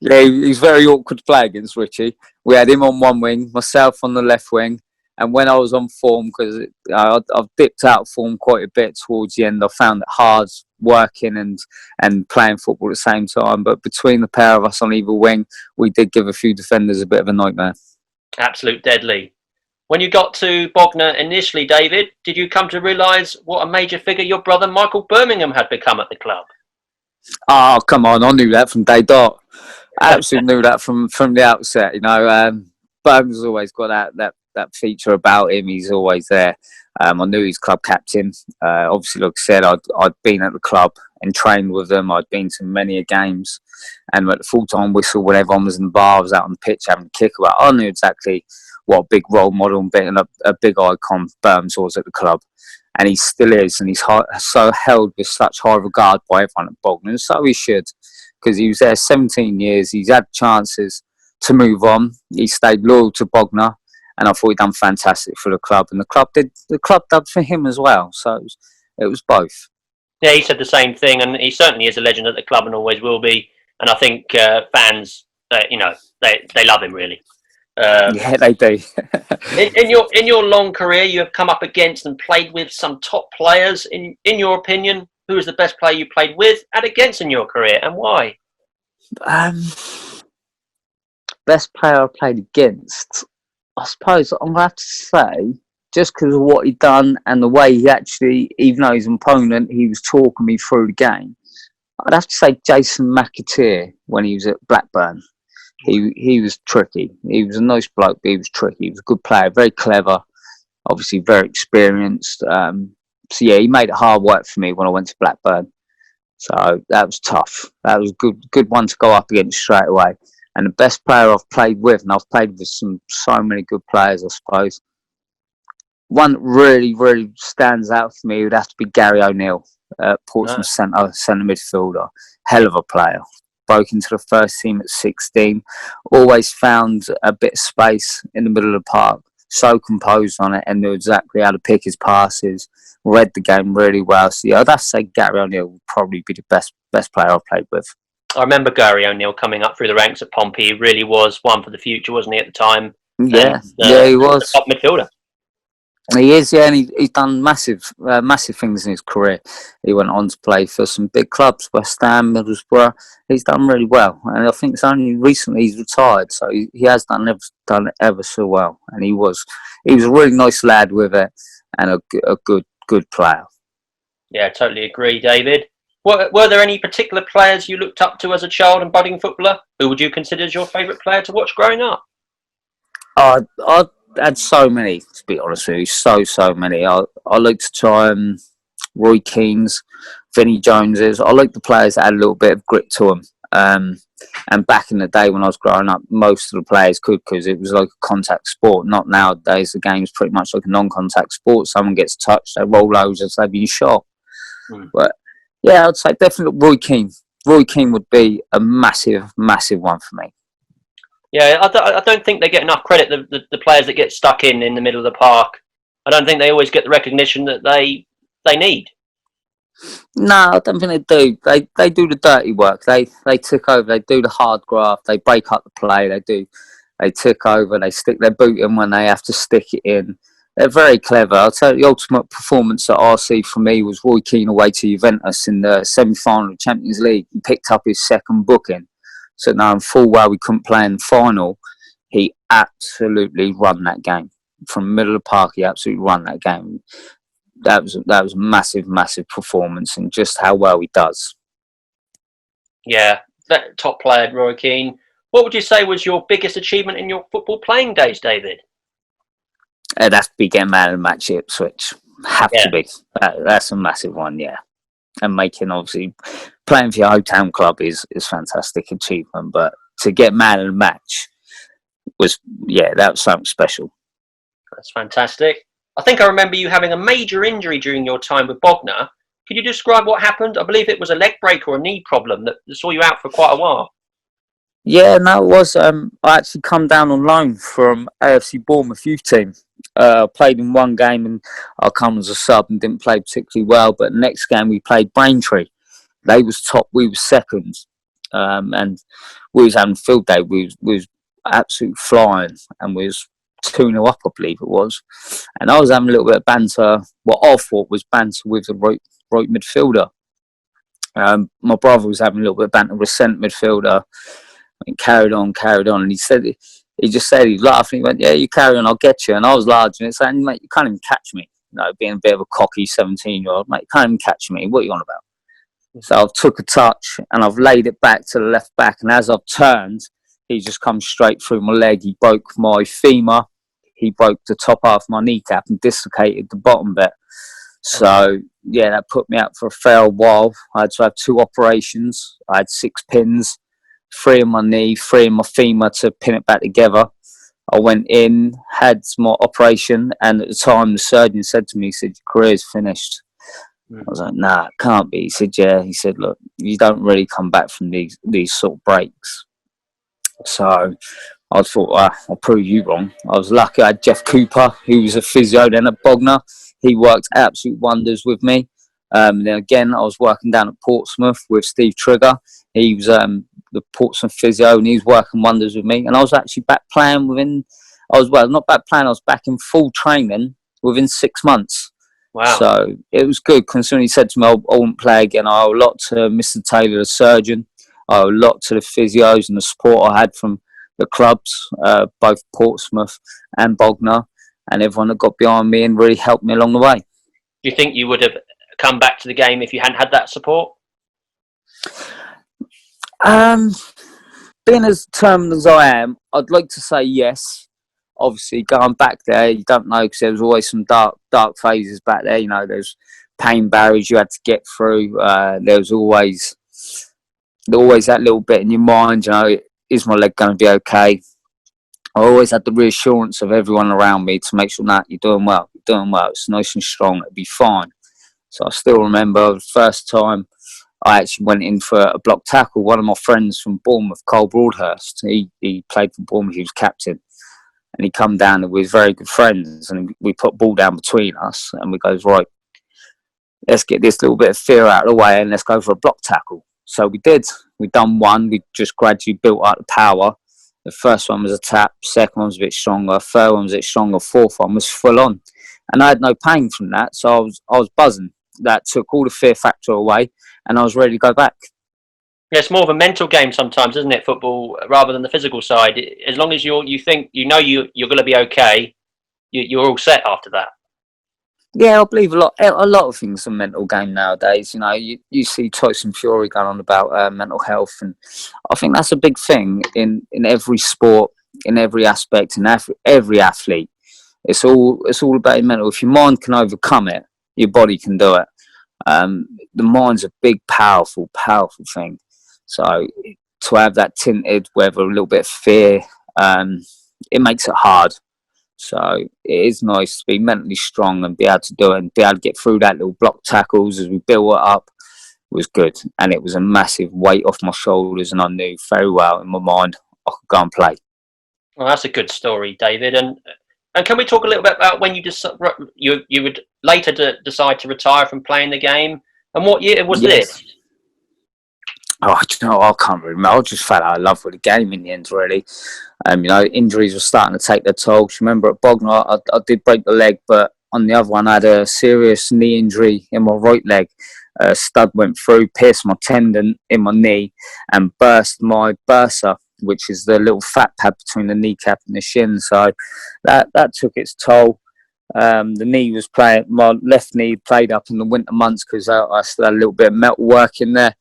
Speaker 1: Yeah,
Speaker 2: he's very awkward to play against, Richie. We had him on one wing, myself on the left wing, and when I was on form, because I've dipped out of form quite a bit towards the end, I found it hard working and playing football at the same time. But between the pair of us on either wing, we did give a few defenders a bit of a nightmare.
Speaker 1: Absolute deadly. When you got to Bognor initially, David, did you come to realise what a major figure your brother Michael Birmingham had become at the club?
Speaker 2: Oh, come on. I knew that from day dot. I absolutely knew that from the outset. Birmingham's always got that feature about him. He's always there. I knew he's club captain. Obviously, like I said, I'd been at the club and trained with them. I'd been to many games. And at the full-time whistle, when everyone was in the bar, I was out on the pitch having a kick about. I knew exactly what a big role model and a big icon Burns was at the club. And he still is, and he's so held with such high regard by everyone at Bognor. So he should, because he was there 17 years. He's had chances to move on. He stayed loyal to Bognor, and I thought he'd done fantastic for the club. And the club did for him as well. So it was both.
Speaker 1: Yeah, he said the same thing, and he certainly is a legend at the club and always will be. And I think fans, they love him really.
Speaker 2: Yeah, they do.
Speaker 1: in your long career, you have come up against and played with some top players. In your opinion, who is the best player you played with and against in your career, and why?
Speaker 2: Best player I played against, I suppose I'm going to have to say, just because of what he'd done and the way he actually, even though he's an opponent, he was talking me through the game. I'd have to say Jason McAteer when he was at Blackburn. He was tricky. He was a nice bloke, but he was tricky. He was a good player, very clever, obviously very experienced. So yeah, he made it hard work for me when I went to Blackburn. So that was tough. That was a good one to go up against straight away. And the best player I've played with, and I've played with so many good players, I suppose. One that really, really stands out for me would have to be Gary O'Neill, Portsmouth centre midfielder. Hell of a player. Broke into the first team at 16. Always found a bit of space in the middle of the park. So composed on it and knew exactly how to pick his passes. Read the game really well. So yeah, I'd have to say Gary O'Neill would probably be the best player I've played with.
Speaker 1: I remember Gary O'Neill coming up through the ranks at Pompey. He really was one for the future, wasn't he, at the time?
Speaker 2: Yeah, he was.
Speaker 1: Top midfielder.
Speaker 2: He is, yeah, and he's done massive things in his career. He went on to play for some big clubs, West Ham, Middlesbrough. He's done really well, and I think it's only recently he's retired, so he has done ever so well. And he was a really nice lad with it, and a good player.
Speaker 1: Yeah, totally agree, David. Were there any particular players you looked up to as a child and budding footballer? Who would you consider as your favourite player to watch growing up?
Speaker 2: I had so many, to be honest with you, so many. I like to try Roy Keane's, Vinnie Jones's. I like the players that had a little bit of grit to them. And back in the day when I was growing up, most of the players could, because it was like a contact sport. Not nowadays. The game's pretty much like a non-contact sport. Someone gets touched, they roll over as they've been shot. But yeah, I'd say definitely Roy Keane. Roy Keane would be a massive one for me.
Speaker 1: Yeah, I don't think they get enough credit, the players that get stuck in the middle of the park. I don't think they always get the recognition that they need.
Speaker 2: No, I don't think they do. They do the dirty work. They took over. They do the hard graft. They break up the play. They took over. They stick their boot in when they have to stick it in. They're very clever. I'll tell you, the ultimate performance at RC for me was Roy Keane away to Juventus in the semi-final of the Champions League. He picked up his second booking. So knowing full well we couldn't play in the final, he absolutely run that game. From the middle of the park, he absolutely run that game. That was a massive performance, and just how well he does.
Speaker 1: Yeah, that top player, Roy Keane. What would you say was your biggest achievement in your football playing days, David?
Speaker 2: It'd have to be getting man of the match at Ipswich. Have to be. That's a massive one, yeah. And making, obviously, playing for your hometown club is fantastic achievement. But to get man of the match was, that was something special.
Speaker 1: That's fantastic. I think I remember you having a major injury during your time with Bognor. Could you describe what happened? I believe it was a leg break or a knee problem that saw you out for quite a while.
Speaker 2: Yeah, no, it was. I actually come down on loan from AFC Bournemouth youth team. Played in one game and I come as a sub and didn't play particularly well. But next game we played Braintree. They was top, we was second, and we was having field day. We was absolutely flying, and we was 2-0 up, I believe it was. And I was having a little bit of banter. What I thought was banter with the right midfielder. My brother was having a little bit of banter with centre midfielder. And carried on, and he just said, he laughed and he went, "Yeah, you carry on, I'll get you." And I was large and saying, "Mate, you can't even catch me." Being a bit of a cocky 17-year-old, "Mate, you can't even catch me. What are you on about?" So I've took a touch and I've laid it back to the left back, and as I've turned, he just come straight through my leg. He broke my femur, he broke the top half of my kneecap and dislocated the bottom bit. So yeah, that put me out for a fair while. I had to have 2 operations. I had 6 pins, 3 in my knee, 3 in my femur to pin it back together. I went in, had my operation, and at the time the surgeon said to me, he said, "Your career's finished." I was like, "Nah, it can't be." He said, "Yeah." He said, "Look, you don't really come back from these sort of breaks." So I thought, I'll prove you wrong. I was lucky I had Jeff Cooper, who was a physio then at Bognor. He worked absolute wonders with me. Then again, I was working down at Portsmouth with Steve Trigger. He was the Portsmouth physio, and he was working wonders with me. And I was actually back playing not back playing, I was back in full training within 6 months.
Speaker 1: Wow.
Speaker 2: So it was good, considering he said to me, I won't play again. I owe a lot to Mr. Taylor, the surgeon. I owe a lot to the physios and the support I had from the clubs, both Portsmouth and Bognor, and everyone that got behind me and really helped me along the way.
Speaker 1: Do you think you would have come back to the game if you hadn't had that support?
Speaker 2: Being as determined as I am, I'd like to say yes. Obviously, going back there, you don't know, because there was always some dark phases back there. There's pain barriers you had to get through. There was always that little bit in your mind, is my leg going to be okay? I always had the reassurance of everyone around me to make sure, you're doing well. It's nice and strong. It'll be fine. So I still remember the first time I actually went in for a block tackle. One of my friends from Bournemouth, Cole Broadhurst, he played for Bournemouth. He was captain. And he come down and we were very good friends, and we put ball down between us, and we goes, "Right, let's get this little bit of fear out of the way and let's go for a block tackle." So we did. We done one. We just gradually built up the power. The first one was a tap. Second one was a bit stronger. Third one was a bit stronger. Fourth one was full on, and I had no pain from that. So I was buzzing. That took all the fear factor away, and I was ready to go back.
Speaker 1: Yeah, it's more of a mental game sometimes, isn't it, football, rather than the physical side? As long as you think you're going to be okay, you're all set after that.
Speaker 2: Yeah, I believe a lot of things are mental game nowadays. You know, you see Tyson Fury going on about mental health, and I think that's a big thing in every sport, in every aspect, in every athlete. It's all about your mental. If your mind can overcome it, your body can do it. The mind's a big, powerful thing. So to have that tinted with a little bit of fear, it makes it hard. So it is nice to be mentally strong and be able to do it and be able to get through that little block tackles as we build it up was good. And it was a massive weight off my shoulders, and I knew very well in my mind I could go and play.
Speaker 1: Well, that's a good story, David. And can we talk a little bit about when you would later decide to retire from playing the game, and what year was
Speaker 2: Yes.
Speaker 1: this?
Speaker 2: Oh, I can't remember. I just felt out of love with the game in the end, really. Injuries were starting to take their toll. Remember at Bognor, I did break the leg, but on the other one, I had a serious knee injury in my right leg. A stud went through, pierced my tendon in my knee, and burst my bursa, which is the little fat pad between the kneecap and the shin. So that took its toll. The knee was playing. My left knee played up in the winter months because I still had a little bit of metal work in there.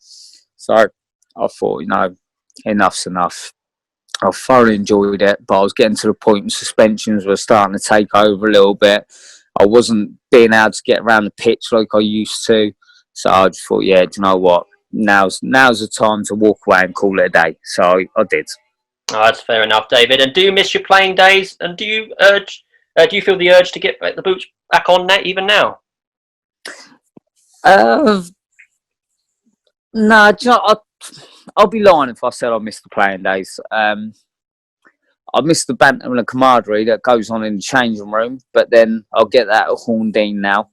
Speaker 2: So I thought, enough's enough. I thoroughly enjoyed it, but I was getting to the point when suspensions were starting to take over a little bit. I wasn't being able to get around the pitch like I used to. So I just thought, yeah, do you know what? Now's the time to walk away and call it a day. So I did.
Speaker 1: Oh, that's fair enough, David. And do you miss your playing days? And do you feel the urge to get the boots back on net even now?
Speaker 2: Uh, no, I'll be lying if I said I missed the playing days. I miss the banter and the camaraderie that goes on in the changing room, but then I'll get that at Horndean now.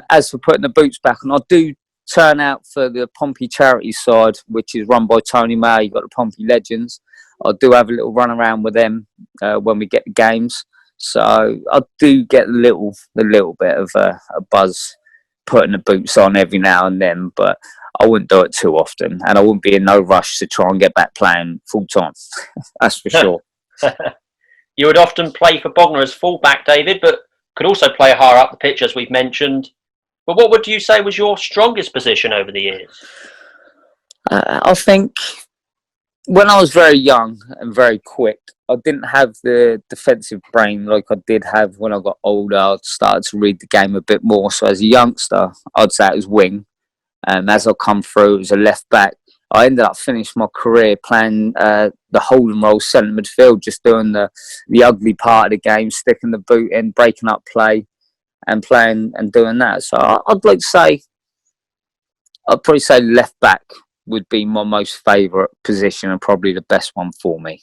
Speaker 2: As for putting the boots back on, I do turn out for the Pompey charity side, which is run by Tony May. You've got the Pompey Legends. I do have a little run around with them when we get the games. So I do get a little bit of a buzz putting the boots on every now and then, but I wouldn't do it too often, and I wouldn't be in no rush to try and get back playing full time. That's for sure.
Speaker 1: You would often play for Bognor as fullback, David, but could also play higher up the pitch, as we've mentioned. But what would you say was your strongest position over the years?
Speaker 2: I think when I was very young and very quick, I didn't have the defensive brain like I did have when I got older. I started to read the game a bit more. So as a youngster, I'd say it was wing. As I come through, it was a left back. I ended up finishing my career playing the holding role centre midfield, just doing the ugly part of the game, sticking the boot in, breaking up play, and playing and doing that. So I'd probably say left back would be my most favourite position and probably the best one for me.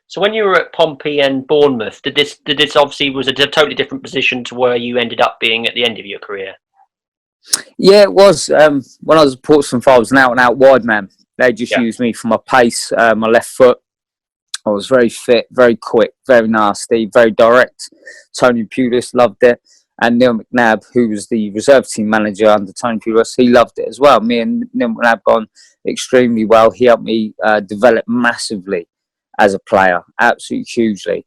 Speaker 1: So when you were at Pompey and Bournemouth, did this obviously was a totally different position to where you ended up being at the end of your career?
Speaker 2: Yeah, it was. When I was at Portsmouth, I was an out-and-out wide man. They just used me for my pace, my left foot. I was very fit, very quick, very nasty, very direct. Tony Pulis loved it. And Neil McNabb, who was the reserve team manager under Tony Pulis, he loved it as well. Me and Neil McNabb got on extremely well. He helped me develop massively as a player, absolutely hugely.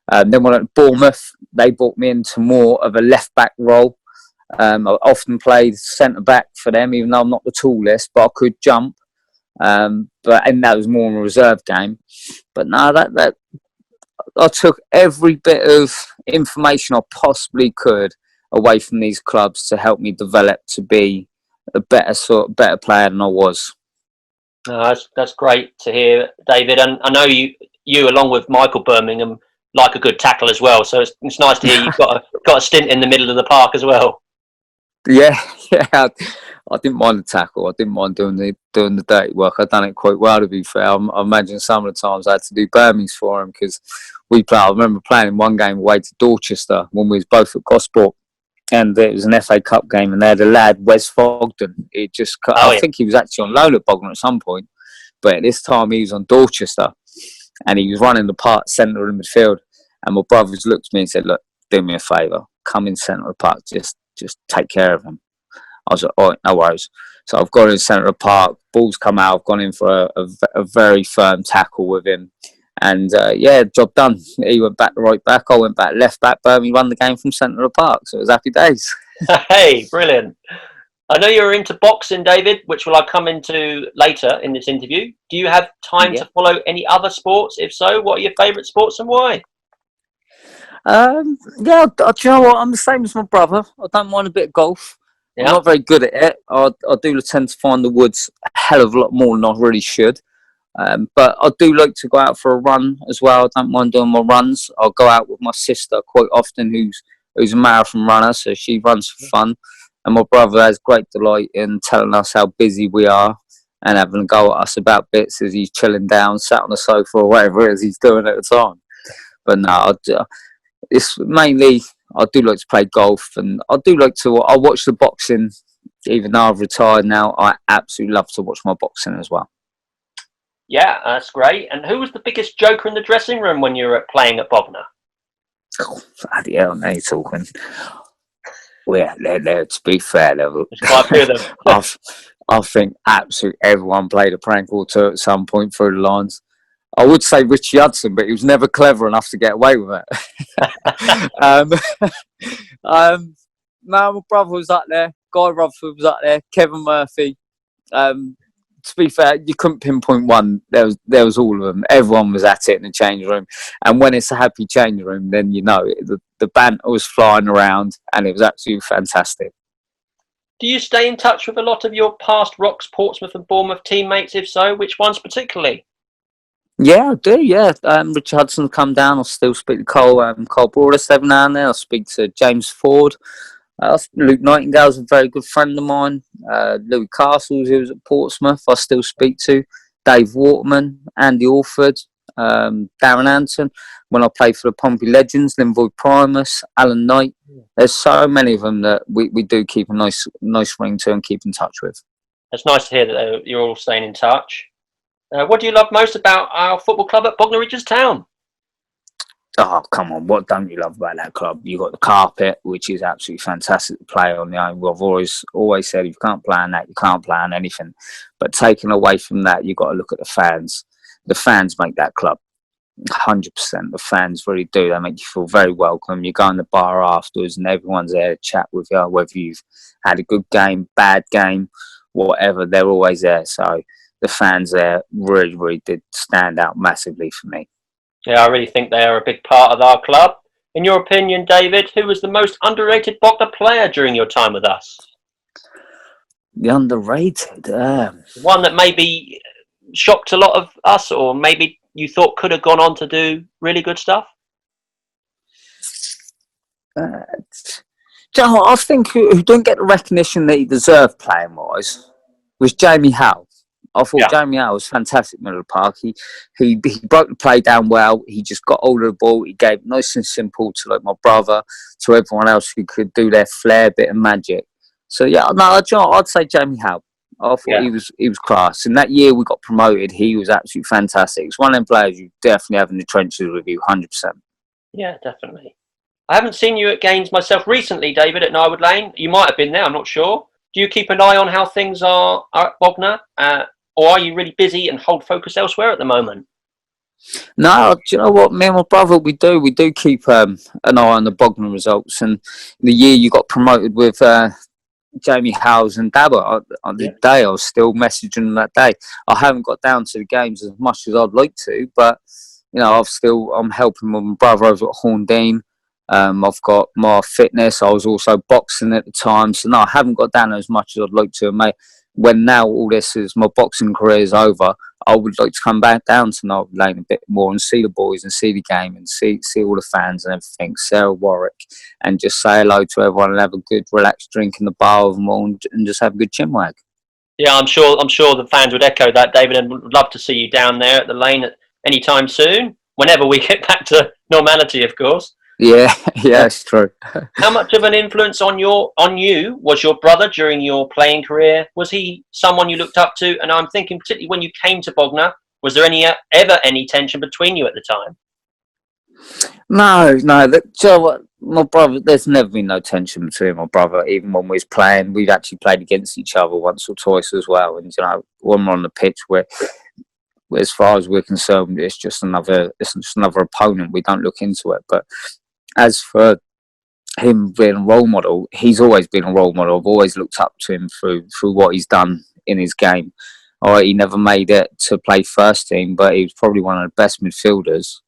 Speaker 2: Then when I went to Bournemouth, they brought me into more of a left-back role. I often played centre-back for them, even though I'm not the tallest, but I could jump. And that was more in a reserve game. But no, that I took every bit of information I possibly could away from these clubs to help me develop to be a better player than I was.
Speaker 1: That's great to hear, David. And I know you along with Michael Birmingham like a good tackle as well. So it's nice to hear you've got a stint in the middle of the park as well.
Speaker 2: Yeah. I didn't mind the tackle. I didn't mind doing the dirty work. I'd done it quite well, to be fair. I imagine some of the times I had to do Birmings for him because I remember playing in one game away to Dorchester when we was both at Gosport, and it was an FA Cup game, and they had a lad, Wes Fogden. I think he was actually on loan at Bognor at some point, but at this time he was on Dorchester, and he was running the part centre of the midfield. And my brothers looked at me and said, "Look, do me a favour, come in centre of the park, just take care of him." I was like, all right, no worries. So I've gone in the centre of the park, ball's come out, I've gone in for a very firm tackle with him, And yeah, job done. He went back to right back. I went back left back. Birmingham won the game from centre of the park. So it was happy days.
Speaker 1: Hey, brilliant. I know you're into boxing, David, which will I come into later in this interview. Do you have time to follow any other sports? If so, what are your favourite sports and why?
Speaker 2: Yeah, do you know what? I'm the same as my brother. I don't mind a bit of golf.
Speaker 1: Yeah.
Speaker 2: I'm not very good at it. I do tend to find the woods a hell of a lot more than I really should. But I do like to go out for a run as well. I don't mind doing my runs. I'll go out with my sister quite often, who's a marathon runner, so she runs for fun. And my brother has great delight in telling us how busy we are and having a go at us about bits as he's chilling down, sat on the sofa or whatever it is he's doing at the time. But no, it's mainly I do like to play golf, and I watch the boxing. Even though I've retired now, I absolutely love to watch my boxing as well.
Speaker 1: Yeah, that's great. And who was the biggest joker in the dressing room when you were playing at Bognor?
Speaker 2: Oh, bloody hell, now you're talking. Well, let's be fair, level.
Speaker 1: Quite a few of them.
Speaker 2: I think absolutely everyone played a prank or two at some point through the lines. I would say Richie Hudson, but he was never clever enough to get away with it. No, my brother was up there. Guy Rutherford was up there. Kevin Murphy. To be fair, you couldn't pinpoint one. There was all of them. Everyone was at it in the change room. And when it's a happy change room, then you know the banter was flying around, and it was absolutely fantastic.
Speaker 1: Do you stay in touch with a lot of your past Rocks, Portsmouth and Bournemouth teammates? If so, which ones particularly?
Speaker 2: Yeah, I do, yeah. Richard Hudson come down. I'll still speak to Cole Broadus every now and then. I'll speak to James Ford. Luke Nightingale's a very good friend of mine. Louis Castles, who was at Portsmouth, I still speak to. Dave Waterman, Andy Orford, Darren Anton. When I played for the Pompey Legends, Linvoy Primus, Alan Knight. There's so many of them that we do keep a nice ring to and keep in touch with.
Speaker 1: It's nice to hear that you're all staying in touch. What do you love most about our football club at Bognor Regis Town?
Speaker 2: Oh, come on. What don't you love about that club? You've got the carpet, which is absolutely fantastic to play on. I've always said if you can't play on that, you can't play on anything. But taken away from that, you've got to look at the fans. The fans make that club. 100%. The fans really do. They make you feel very welcome. You go in the bar afterwards and everyone's there to chat with you, whether you've had a good game, bad game, whatever. They're always there. So the fans there really, really did stand out massively for me.
Speaker 1: Yeah, I really think they are a big part of our club. In your opinion, David, who was the most underrated Bognor player during your time with us?
Speaker 2: The underrated?
Speaker 1: One that maybe shocked a lot of us, or maybe you thought could have gone on to do really good stuff?
Speaker 2: I think who didn't get the recognition that he deserved playing-wise was Jamie Howe. I thought Jamie Howe was fantastic middle of the park. He broke the play down well. He just got hold of the ball. He gave it nice and simple to like my brother, to everyone else who could do their flair bit of magic. So yeah, no, I'd say Jamie Howe. I thought he was class. And that year we got promoted, he was absolutely fantastic. It's one of them players you definitely have in the trenches with you, 100%.
Speaker 1: Yeah, definitely. I haven't seen you at games myself recently, David, at Narwood Lane. You might have been there, I'm not sure. Do you keep an eye on how things are at Bognor? Or are you really busy and hold focus elsewhere at the moment?
Speaker 2: No, do you know what? Me and my brother, we do keep an eye on the Bognor results. And the year you got promoted with Jamie Howes and Dabber, on the day I was still messaging them that day. I haven't got down to the games as much as I'd like to, but you know, I'm helping my brother over at Horndean. I've got my fitness. I was also boxing at the time, so no, I haven't got down as much as I'd like to. Mate, when now all this is my boxing career is over, I would like to come back down to Narwood Lane a bit more and see the boys and see the game and see all the fans and everything. Sarah Warwick, and just say hello to everyone and have a good relaxed drink in the bar with them all and just have a good chinwag.
Speaker 1: Yeah, I'm sure the fans would echo that, David, and would love to see you down there at the lane at any time soon. Whenever we get back to normality, of course.
Speaker 2: Yeah, it's true.
Speaker 1: How much of an influence on you was your brother during your playing career? Was he someone you looked up to? And I'm thinking particularly when you came to Bognor, was there ever any tension between you at the time?
Speaker 2: No. So what? My brother, there's never been no tension between my brother. Even when we was playing, we've actually played against each other once or twice as well. And you know, when we're on the pitch, as far as we're concerned, it's just another opponent. We don't look into it. But as for him being a role model, he's always been a role model. I've always looked up to him through what he's done in his game. All right, he never made it to play first team, but he was probably one of the best midfielders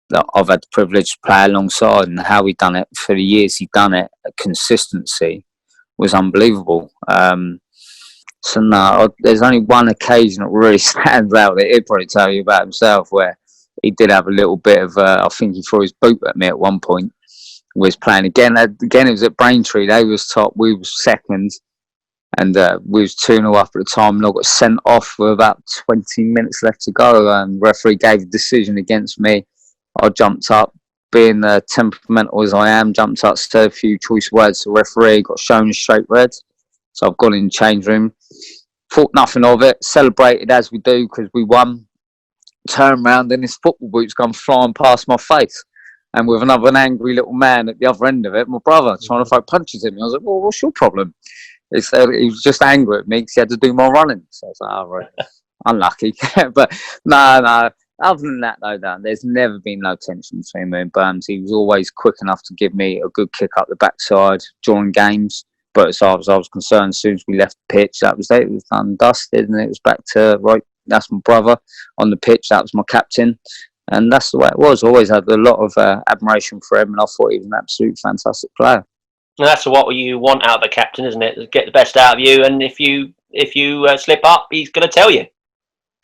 Speaker 2: that I've had the privilege to play alongside, and how he done it for the years he done it, consistency was unbelievable. So no, there's only one occasion that really stands out that he'd probably tell you about himself, where he did have a little bit of, I think he threw his boot at me at one point. We was playing again. Again, it was at Braintree. They was top, we was second, and we was 2-0 up at the time, and I got sent off with about 20 minutes left to go, and referee gave a decision against me. I jumped up, being temperamental as I am, jumped up, said a few choice words to the referee, got shown a straight red. So I've gone in the change room, thought nothing of it, celebrated as we do because we won, turned around and his football boots gone flying past my face. And with an angry little man at the other end of it, my brother, trying to throw punches at me. I was like, well, what's your problem? He said he was just angry at me because he had to do more running. So I was like, oh, right, unlucky. But no. Other than that, though, Dan, there's never been no tension between me and Burns. He was always quick enough to give me a good kick up the backside during games. But as far as I was concerned, as soon as we left the pitch, that was it. It was done and dusted, and it was back to, right, that's my brother on the pitch. That was my captain. And that's the way it was. I always had a lot of admiration for him, and I thought he was an absolute fantastic player.
Speaker 1: And that's what you want out of a captain, isn't it? Get the best out of you, and if you slip up, he's going to tell you.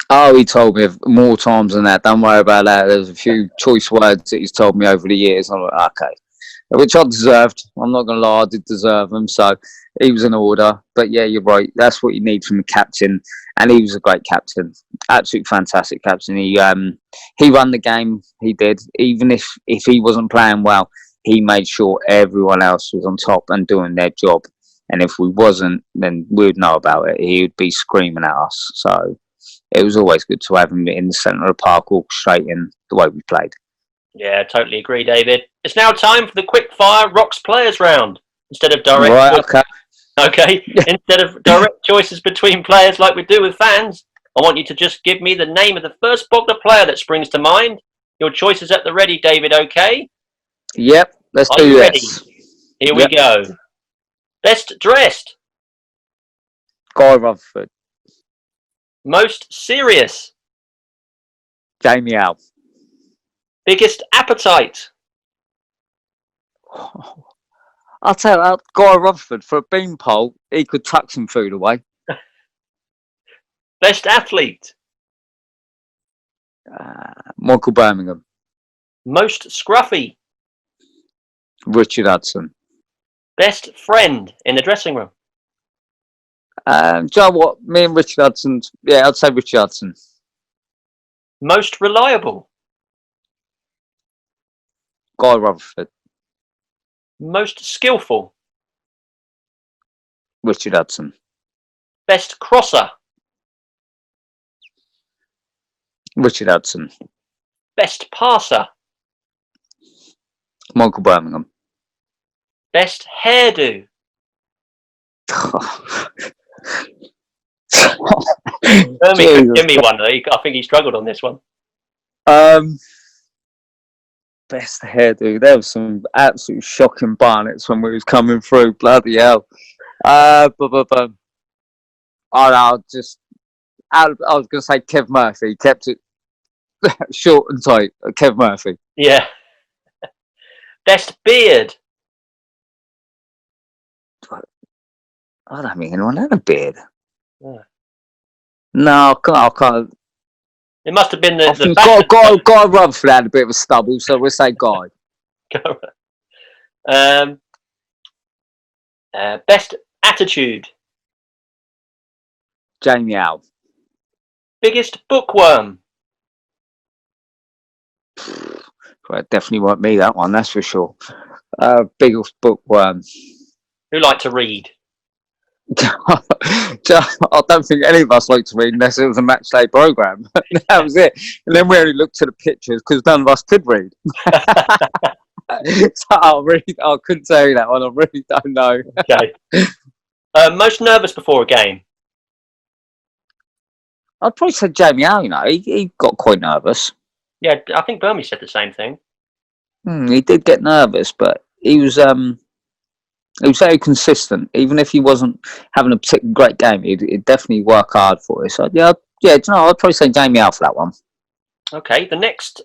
Speaker 2: Oh, he told me more times than that. Don't worry about that. There's a few choice words that he's told me over the years. I'm like, okay. Which I deserved. I'm not going to lie, I did deserve them. So he was in order. But yeah, you're right. That's what you need from a captain. And he was a great captain. Absolutely fantastic captain. He won the game. He did. Even if he wasn't playing well, he made sure everyone else was on top and doing their job. And if we wasn't, then we'd know about it. He would be screaming at us. So it was always good to have him in the centre of the park, orchestrating the way we played.
Speaker 1: Yeah, totally agree, David. It's now time for the quick fire Rocks players round. Instead of direct Instead of direct choices between players like we do with fans, I want you to just give me the name of the first Bognor player that springs to mind. Your choice is at the ready, David, okay?
Speaker 2: Yep, let's do this.
Speaker 1: Ready? Here we go. Best dressed?
Speaker 2: Guy Rutherford.
Speaker 1: Most serious?
Speaker 2: Jamie Al.
Speaker 1: Biggest appetite?
Speaker 2: I'll tell you, Guy Rutherford, for a beanpole, he could tuck some food away.
Speaker 1: Best athlete?
Speaker 2: Michael Birmingham.
Speaker 1: Most scruffy?
Speaker 2: Richard Hudson.
Speaker 1: Best friend in the dressing room?
Speaker 2: Do you know what? Me and Richard Hudson, I'd say Richard Hudson.
Speaker 1: Most reliable?
Speaker 2: Guy Rutherford.
Speaker 1: Most skillful?
Speaker 2: Richard Hudson.
Speaker 1: Best crosser?
Speaker 2: Richard Hudson.
Speaker 1: Best passer?
Speaker 2: Michael Birmingham.
Speaker 1: Best hairdo? Give me one. I think he struggled on this one.
Speaker 2: Best hairdo. There was some absolute shocking barnets when we was coming through. Bloody hell. I was going to say Kev Murphy. He kept it short and tight. Kev Murphy.
Speaker 1: Yeah. Best beard?
Speaker 2: I don't think anyone had a beard.
Speaker 1: Yeah.
Speaker 2: No, I can't.
Speaker 1: It must have been the
Speaker 2: Guy Rutherford had a bit of a stubble, so we'll say Guy.
Speaker 1: Best attitude?
Speaker 2: Jamie Al.
Speaker 1: Biggest bookworm?
Speaker 2: Well, it definitely won't be that one, that's for sure. Biggest bookworm.
Speaker 1: Who like to read?
Speaker 2: I don't think any of us like to read unless it was a match day programme. That was it. And then we only looked at the pictures because none of us could read. So I couldn't tell you that one. I really don't know.
Speaker 1: Okay. Most nervous before a game?
Speaker 2: I'd probably say Jamie Howe. You know, he got quite nervous.
Speaker 1: Yeah, I think Burmy said the same thing.
Speaker 2: He did get nervous, but he was very consistent. Even if he wasn't having a particularly great game, he'd definitely work hard for it. So yeah, do you know, I'd probably say Jamie Howe for that one.
Speaker 1: Okay, the next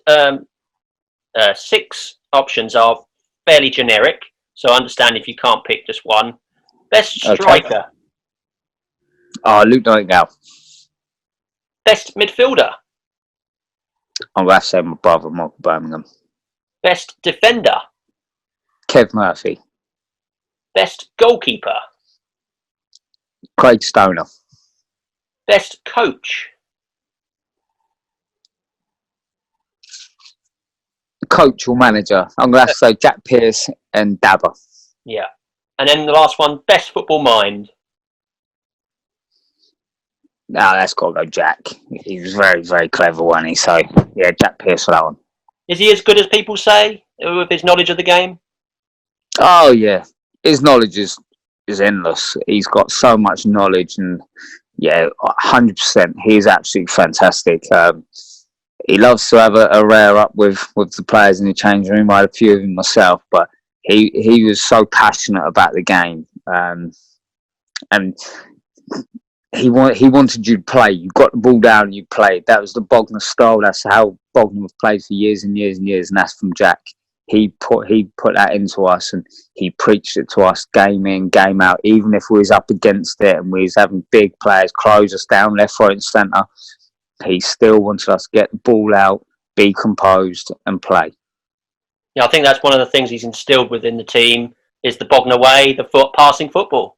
Speaker 1: 6 options are fairly generic, so I understand if you can't pick just one. Best striker.
Speaker 2: Okay. Luke Nightingale.
Speaker 1: Best midfielder.
Speaker 2: I'm going to say my brother, Michael Birmingham.
Speaker 1: Best defender.
Speaker 2: Kev Murphy.
Speaker 1: Best goalkeeper.
Speaker 2: Craig Stoner.
Speaker 1: Best coach.
Speaker 2: Coach or manager. I'm going to have to say Jack Pearce and Dabber.
Speaker 1: Yeah. And then the last one, best football mind.
Speaker 2: No, that's got to go Jack. He was very, very clever, wasn't he? So, yeah, Jack Pearce for that one.
Speaker 1: Is he as good as people say with his knowledge of the game?
Speaker 2: Oh, yeah. His knowledge is endless. He's got so much knowledge and, yeah, 100%. He's absolutely fantastic. He loves to have a rare up with the players in the change room. I had a few of them myself, but he was so passionate about the game. And he wanted you to play. You got the ball down and you played. That was the Bogner style. That's how Bogner was played for years and years and years. And that's from Jack. He put that into us and he preached it to us game in, game out. Even if we was up against it and we was having big players close us down left, right and centre, he still wanted us to get the ball out, be composed and play.
Speaker 1: Yeah, I think that's one of the things he's instilled within the team is the Bogner way, the passing football.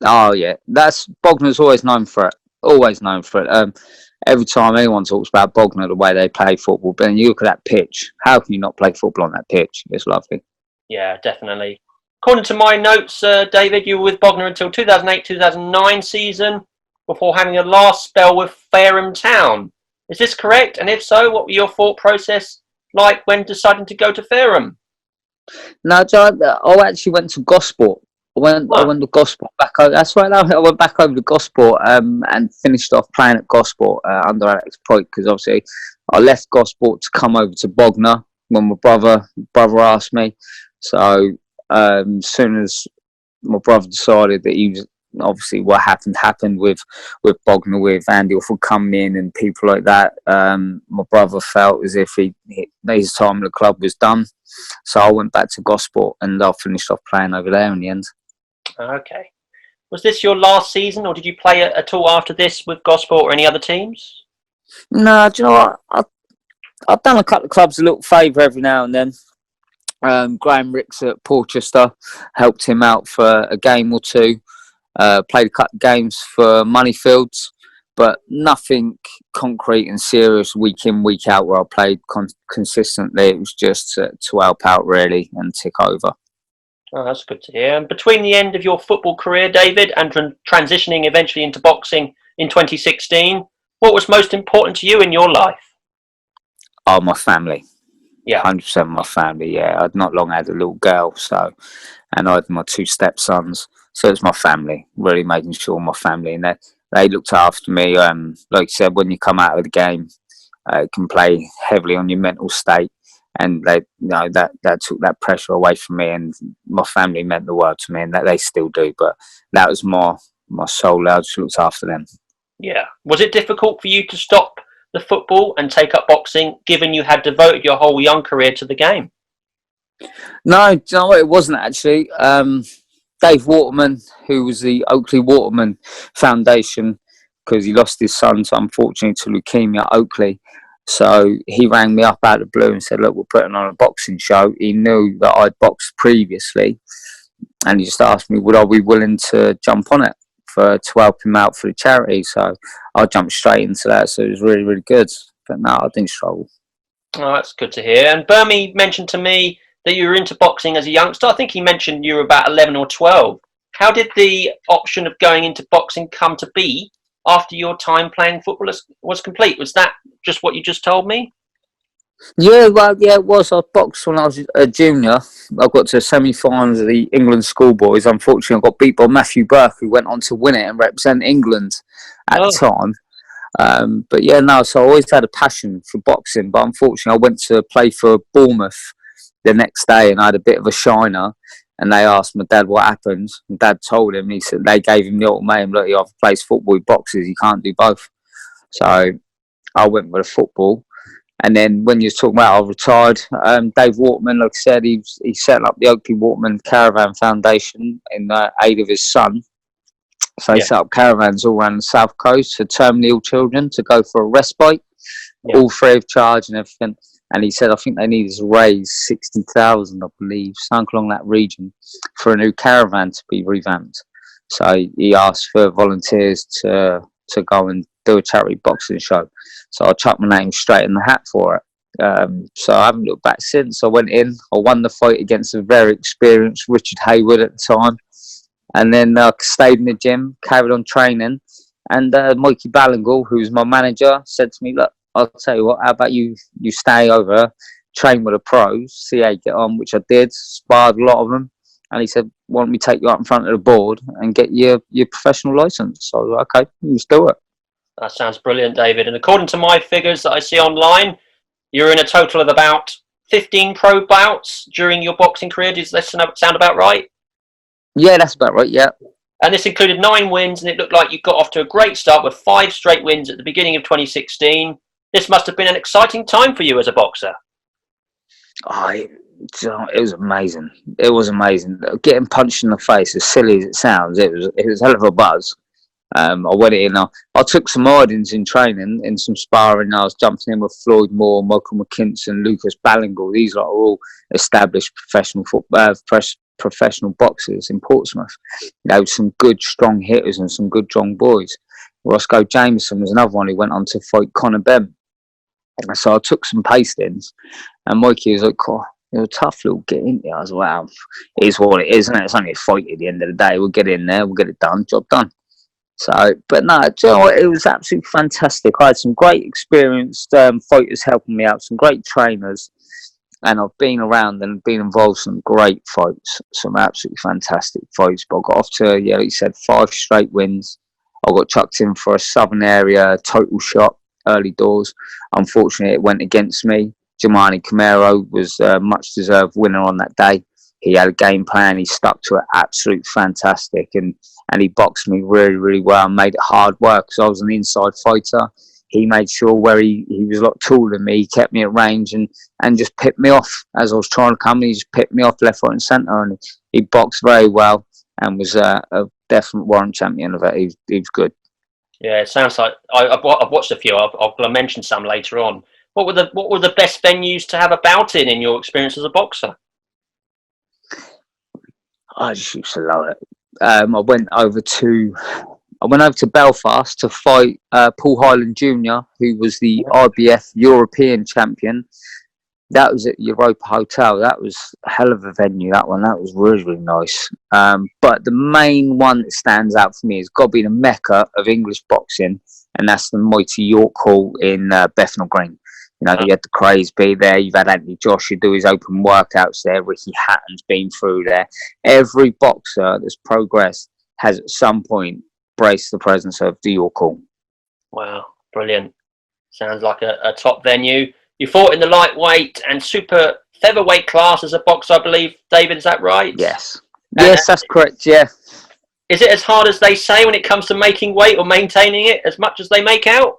Speaker 2: Oh yeah, that's Bogner's always known for it. Always known for it. Every time anyone talks about Bogner, the way they play football, but then you look at that pitch. How can you not play football on that pitch? It's lovely.
Speaker 1: Yeah, definitely. According to my notes, David, you were with Bogner until 2008-2009 season before having a last spell with Fareham Town. Is this correct? And if so, what were your thought process like when deciding to go to Fareham?
Speaker 2: No, I actually went to Gosport. I went to Gosport back over. That's right. I went back over to Gosport and finished off playing at Gosport under Alex Proit because obviously I left Gosport to come over to Bogner when my brother asked me. So as soon as my brother decided that he was obviously what happened with Bogner with Andy Orford coming in and people like that, my brother felt as if his time in the club was done. So I went back to Gosport and I finished off playing over there in the end.
Speaker 1: Okay. Was this your last season or did you play at all after this with Gosport or any other teams?
Speaker 2: No, do you know what? I've done a couple of clubs a little favour every now and then. Graham Ricks at Porchester helped him out for a game or two. Played a couple of games for Moneyfields, but nothing concrete and serious week in, week out where I played consistently. It was just to help out really and tick over.
Speaker 1: Oh, that's good to hear. And between the end of your football career, David, and transitioning eventually into boxing in 2016, what was most important to you in your life?
Speaker 2: Oh, my family.
Speaker 1: Yeah.
Speaker 2: 100% my family, yeah. I'd not long had a little girl, and I had my 2 stepsons. So it's my family, really making sure my family, and they looked after me. Like you said, when you come out of the game, it can play heavily on your mental state. And that took that pressure away from me, and my family meant the world to me, and that they still do. But that was my soul. I just looked after them.
Speaker 1: Yeah. Was it difficult for you to stop the football and take up boxing, given you had devoted your whole young career to the game?
Speaker 2: No, do you know what? It wasn't actually. Dave Waterman, who was the Oakley Waterman Foundation, because he lost his son, so unfortunately to leukemia at Oakley. So he rang me up out of the blue and said, look, we're putting on a boxing show. He knew that I'd boxed previously. And he just asked me, would I be willing to jump on it to help him out for the charity? So I jumped straight into that. So it was really, really good. But no, I didn't struggle.
Speaker 1: Oh, that's good to hear. And Burmy mentioned to me that you were into boxing as a youngster. I think he mentioned you were about 11 or 12. How did the option of going into boxing come to be after your time playing football was complete? Was that just what you just told me?
Speaker 2: Yeah, well, yeah, it was. I boxed when I was a junior. I got to the semi-finals of the England schoolboys. Unfortunately, I got beat by Matthew Burke, who went on to win it and represent England at the time. But yeah, no, so I always had a passion for boxing, but unfortunately I went to play for Bournemouth the next day and I had a bit of a shiner, and they asked my dad what happened. And Dad told him, he said they gave him the ultimatum, look, he either plays football, he boxes, he can't do both. So I went with the football. And then when you was talking about I retired, Dave Waterman, like I said, he set up the Oakley Waterman Caravan Foundation in aid of his son. So he set up caravans all around the south coast for terminally ill children to go for a respite, all free of charge and everything. And he said, I think they needed to raise 60,000, I believe, something along that region, for a new caravan to be revamped. So he asked for volunteers to go and do a charity boxing show. So I chucked my name straight in the hat for it. So I haven't looked back since. I went in, I won the fight against a very experienced Richard Hayward at the time. And then stayed in the gym, carried on training. And Mikey Ballingall, who's my manager, said to me, look, I'll tell you what, how about you stay over, train with the pros, see how you get on, which I did, sparred a lot of them. And he said, why don't we take you up in front of the board and get your professional license? So I was like, okay, let's do it.
Speaker 1: That sounds brilliant, David. And according to my figures that I see online, you're in a total of about 15 pro bouts during your boxing career. Does that sound about right?
Speaker 2: Yeah, that's about right, yeah.
Speaker 1: And this included 9 wins, and it looked like you got off to a great start with 5 straight wins at the beginning of 2016. This must have been an exciting time for you as a boxer.
Speaker 2: Oh, it was amazing. It was amazing. Getting punched in the face, as silly as it sounds, it was a hell of a buzz. I went in. I took some ridings in training, in some sparring. I was jumping in with Floyd Moore, Michael McKinson, Lucas Ballingall. These are all established professional boxers in Portsmouth. Some good strong hitters and some good strong boys. Roscoe Jameson was another one who went on to fight Conor Benn. So I took some pastings, and Mikey was like, oh, you're a tough little get in there. I was like, wow, it is what it is, isn't it? It's only a fight at the end of the day. We'll get in there, we'll get it done, job done. So, but no, you know what, it was absolutely fantastic. I had some great experienced fighters helping me out, some great trainers, and I've been around and been involved in some great fights, some absolutely fantastic fights. But I got off to, like you said, 5 straight wins. I got chucked in for a Southern area total shot early doors. Unfortunately, it went against me. Jemani Camaro was a much deserved winner on that day. He had a game plan. He stuck to it. Absolutely fantastic. And he boxed me really, really well and made it hard work because I was an inside fighter. He made sure where he was a lot taller than me. He kept me at range and just picked me off as I was trying to come. He just picked me off left, right and centre. And he boxed very well and was a definite warrant champion of it. He was good.
Speaker 1: Yeah, it sounds like I've watched a few. I'll mention some later on. What were the best venues to have a bout in your experience as a boxer?
Speaker 2: I just used to love it. I went over to Belfast to fight Paul Hyland Jr., who was the IBF European champion. That was at Europa Hotel. That was a hell of a venue, that one. That was really, really nice. But the main one that stands out for me has got to be the mecca of English boxing, and that's the mighty York Hall in Bethnal Green. You know, you had the Craze be there. You've had Anthony Joshua do his open workouts there. Ricky Hatton's been through there. Every boxer that's progressed has at some point braced the presence of the York Hall. Wow, brilliant.
Speaker 1: Sounds like a top venue. You fought in the lightweight and super featherweight class as a boxer, I believe, David, is that right?
Speaker 2: Yes. Yes, that's correct, yeah.
Speaker 1: Is it as hard as they say when it comes to making weight or maintaining it as much as they make out?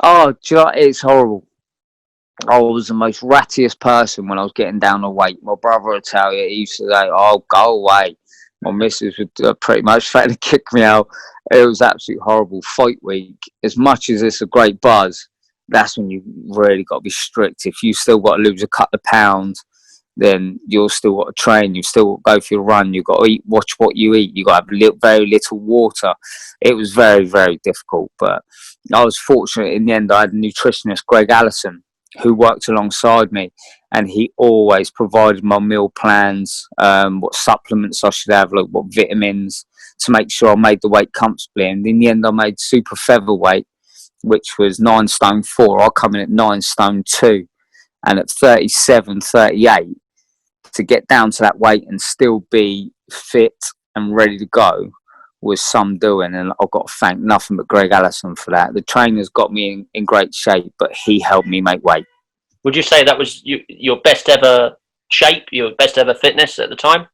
Speaker 2: Oh, it's horrible. I was the most rattiest person when I was getting down the weight. My brother would tell you, he used to say, oh, go away. My missus would pretty much try to kick me out. It was absolutely horrible. Fight week, as much as it's a great buzz, that's when you really got to be strict. If you still got to lose a couple of pounds, then you'll still got to train. You still got to go for your run. You've got to eat, watch what you eat. You've got to have very little water. It was very, very difficult. But I was fortunate in the end. I had a nutritionist, Greg Allison, who worked alongside me, and he always provided my meal plans, what supplements I should have, like what vitamins, to make sure I made the weight comfortably. And in the end, I made super featherweight, which was 9 stone 4. I come in at 9 stone 2, and at 37, 38, to get down to that weight and still be fit and ready to go was some doing, and I've got to thank nothing but Greg Allison for that. The trainer's got me in great shape, but he helped me make weight.
Speaker 1: Would you say that was your best ever shape, your best ever fitness at the time?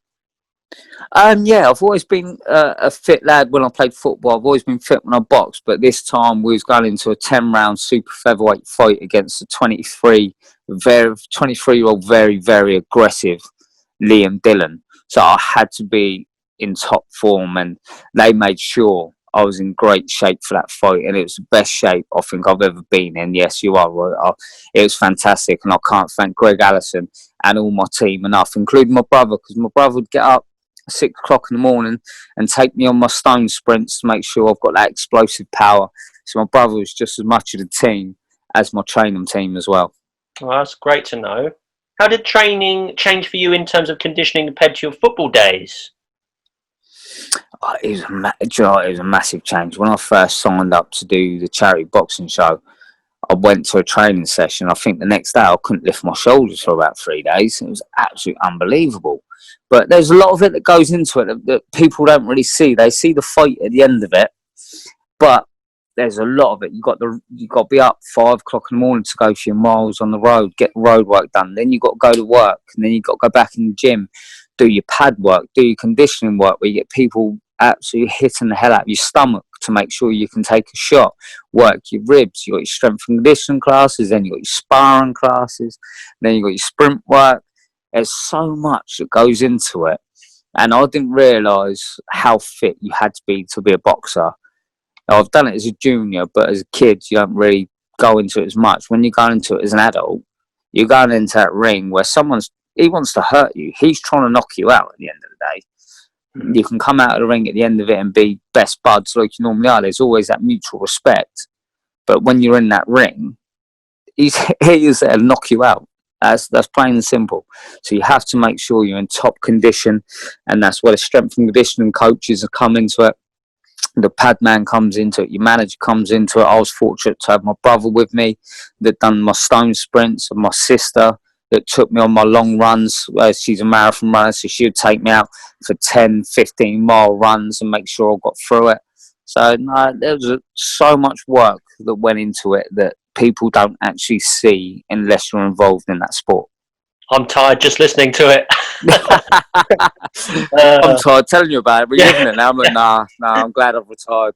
Speaker 2: Yeah, I've always been a fit lad when I played football. I've always been fit when I boxed, but this time we was going into a 10-round super featherweight fight against a 23-year-old, very, very aggressive Liam Dillon. So I had to be in top form, and they made sure I was in great shape for that fight, and it was the best shape I think I've ever been in. Yes, you are right. It was fantastic, and I can't thank Greg Allison and all my team enough, including my brother, because my brother would get up 6 o'clock in the morning and take me on my stone sprints to make sure I've got that explosive power. So my brother was just as much of the team as my training team as well.
Speaker 1: Well, that's great to know. How did training change for you in terms of conditioning compared to your football days?
Speaker 2: It was a massive change. When I first signed up to do the charity boxing show, I went to a training session. I think the next day I couldn't lift my shoulders for about 3 days. It was absolutely unbelievable. But there's a lot of it that goes into it that people don't really see. They see the fight at the end of it, but there's a lot of it. You got to be up 5 o'clock in the morning to go for your miles on the road, get the road work done. Then you got to go to work, and then you got to go back in the gym, do your pad work, do your conditioning work, where you get people absolutely hitting the hell out of your stomach to make sure you can take a shot, work your ribs. You got your strength and conditioning classes, then you got your sparring classes, then you got your sprint work. There's so much that goes into it, and I didn't realise how fit you had to be a boxer. Now, I've done it as a junior, but as a kid, you don't really go into it as much. When you go into it as an adult, you're going into that ring where he wants to hurt you. He's trying to knock you out at the end of the day. You can come out of the ring at the end of it and be best buds like you normally are. There's always that mutual respect. But when you're in that ring, he is there to knock you out. That's plain and simple. So you have to make sure you're in top condition, and that's where the strength and conditioning coaches have come into it. The pad man comes into it, your manager comes into it. I was fortunate to have my brother with me that done my stone sprints, and my sister that took me on my long runs. She's a marathon runner, so she would take me out for 10, 15-mile runs and make sure I got through it. So no, there was so much work that went into it that people don't actually see unless you're involved in that sport.
Speaker 1: I'm tired just listening to it.
Speaker 2: I'm tired telling you about it, but you're living it now. I'm like, nah, I'm glad I've retired.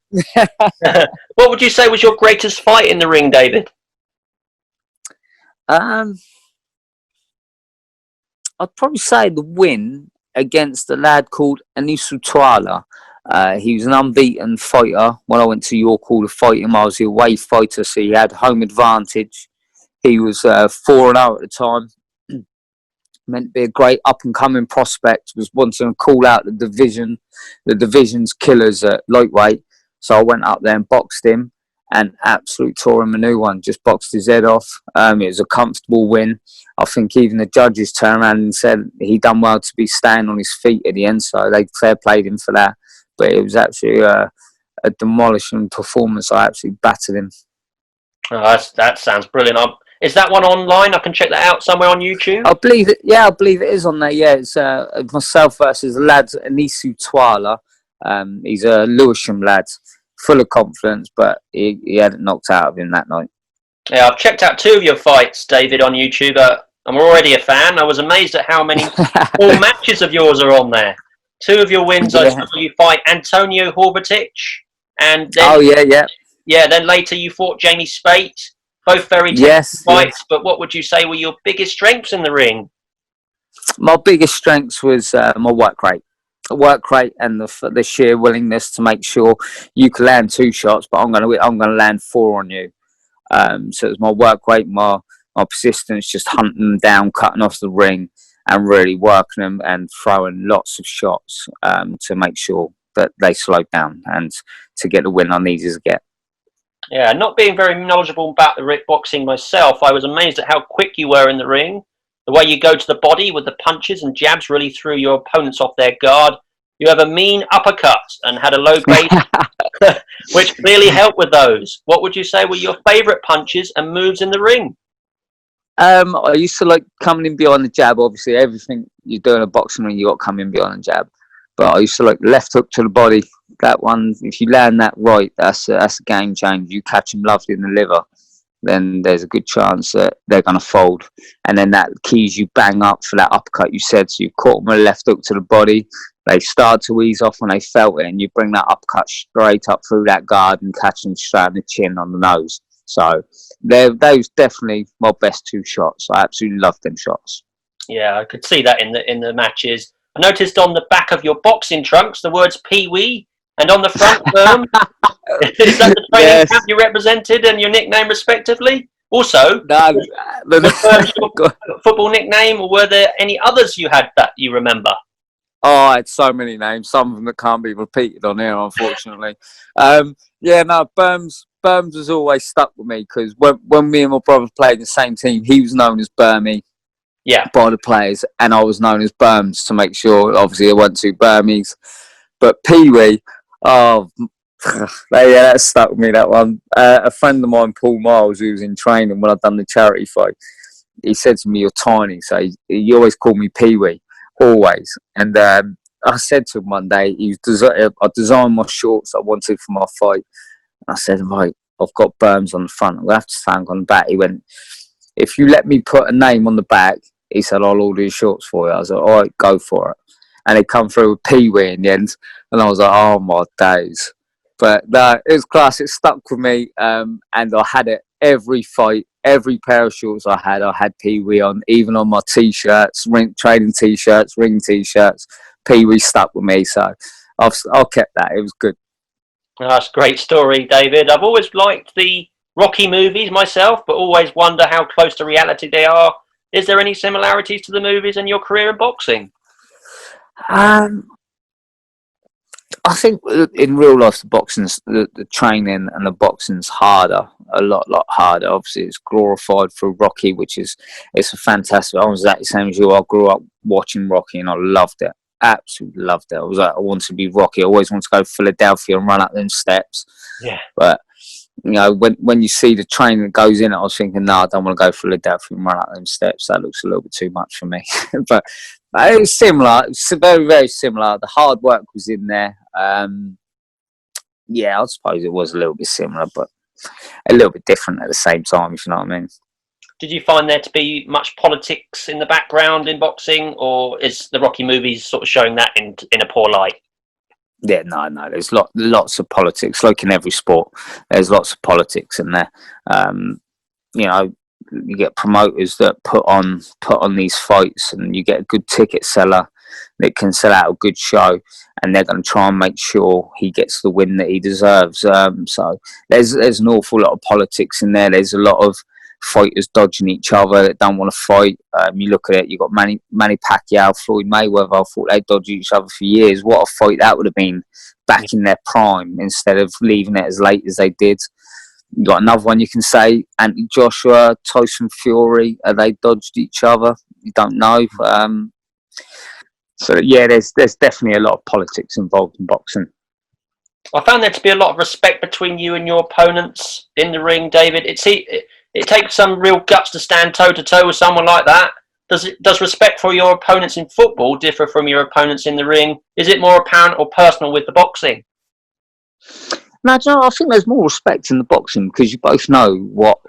Speaker 1: What would you say was your greatest fight in the ring, David?
Speaker 2: I'd probably say the win against a lad called Anisu Twala. He was an unbeaten fighter. When I went to York Hall to fight him, I was the away fighter, so he had home advantage. He was 4-0 at the time. Meant to be a great up-and-coming prospect. Was wanting to call out the division's killers at lightweight. So I went up there and boxed him and absolutely tore him a new one. Just boxed his head off. It was a comfortable win. I think even the judges turned around and said he done well to be staying on his feet at the end, so they fair played him for that. But it was actually a demolishing performance. I absolutely battered him.
Speaker 1: Oh, that sounds brilliant. Is that one online? I can check that out somewhere on YouTube.
Speaker 2: I believe it. Yeah, I believe it is on there. Yeah, it's myself versus the lad Anisu Twala. He's a Lewisham lad, full of confidence, but he had it knocked out of him that night.
Speaker 1: Yeah, I've checked out 2 of your fights, David, on YouTube. I'm already a fan. I was amazed at how many full matches of yours are on there. 2 of your wins, I saw you fight Antonio Horvatic, and then then later you fought Jamie Spate. Both very tough fights, but what would you say were your biggest strengths in the ring?
Speaker 2: My biggest strengths was my work rate. Work rate and the sheer willingness to make sure you can land 2 shots, but I'm gonna land 4 on you. So it was my work rate, my persistence, just hunting them down, cutting off the ring, and really working them and throwing lots of shots to make sure that they slowed down and to get the win I needed to get.
Speaker 1: Yeah, not being very knowledgeable about the boxing myself, I was amazed at how quick you were in the ring. The way you go to the body with the punches and jabs really threw your opponents off their guard. You have a mean uppercut and had a low grade, which clearly helped with those. What would you say were your favourite punches and moves in the ring?
Speaker 2: I used to like coming in behind the jab. Obviously, everything you do in a boxing ring, you got to come in behind the jab. But I used to like left hook to the body. That one, if you land that right, that's a game changer. You catch them lovely in the liver, then there's a good chance that they're going to fold. And then that keys you bang up for that uppercut you said. So you caught them with a left hook to the body. They start to ease off when they felt it, and you bring that uppercut straight up through that guard and catch them straight on the chin on the nose. So those definitely my best 2 shots. I absolutely love them shots.
Speaker 1: Yeah, I could see that in the matches. I noticed on the back of your boxing trunks the words Pee Wee, and on the front firm. Is that the training camp you represented and your nickname respectively? Also, was your football nickname, or were there any others you had that you remember?
Speaker 2: Oh, I had so many names. Some of them that can't be repeated on here, unfortunately. Burms has always stuck with me because when me and my brother played in the same team, he was known as Burmy by the players, and I was known as Burms to make sure, obviously, there weren't 2 Burmies. But Pee Wee, that stuck with me, that one. A friend of mine, Paul Miles, who was in training when I'd done the charity fight, he said to me, "You're tiny," so he always called me Pee Wee, always. And I said to him one day, I designed my shorts I wanted for my fight. And I said, "Right, I've got Burms on the front, I'm going to have to stand on the back." He went, "If you let me put a name on the back," he said, "I'll order your shorts for you." I was like, "All right, go for it." And it come through with Pee Wee in the end, and I was like, "Oh my days!" But no, it was class. It stuck with me, and I had it every fight, every pair of shorts I had Pee Wee on, even on my t-shirts, training t-shirts, ring t-shirts. Pee Wee stuck with me, so I've kept that. It was good.
Speaker 1: Oh, that's a great story, David. I've always liked the Rocky movies myself, but always wonder how close to reality they are. Is there any similarities to the movies in your career in boxing?
Speaker 2: I think in real life, the training and the boxing's harder, a lot harder. Obviously, it's glorified through Rocky, it's a fantastic. I was exactly the same as you. I grew up watching Rocky, and I loved it. Absolutely loved it. I was like, I wanted to be Rocky. I always wanted to go to Philadelphia and run up them steps.
Speaker 1: Yeah.
Speaker 2: But when you see the training that goes in it, I was thinking, no, I don't want to go to Philadelphia and run up them steps. That looks a little bit too much for me. But it was similar. It's very, very similar. The hard work was in there. I suppose it was a little bit similar, but a little bit different at the same time, if you know what I mean.
Speaker 1: Did you find there to be much politics in the background in boxing, or is the Rocky movies sort of showing that in a poor light?
Speaker 2: Yeah, no. There's lots of politics, like in every sport. There's lots of politics in there. You get promoters that put on these fights, and you get a good ticket seller that can sell out a good show, and they're going to try and make sure he gets the win that he deserves. So there's an awful lot of politics in there. There's a lot of fighters dodging each other that don't want to fight. You look at it, you've got Manny Pacquiao, Floyd Mayweather. I thought they dodged each other for years. What a fight that would have been back in their prime, instead of leaving it as late as they did. You got another one you can say, Anthony Joshua, Tyson Fury. They dodged each other. You don't know. There's definitely a lot of politics involved in boxing.
Speaker 1: I found there to be a lot of respect between you and your opponents in the ring, David. It takes some real guts to stand toe to toe with someone like that. Does respect for your opponents in football differ from your opponents in the ring? Is it more apparent or personal with the boxing?
Speaker 2: No, I think there's more respect in the boxing because you both know what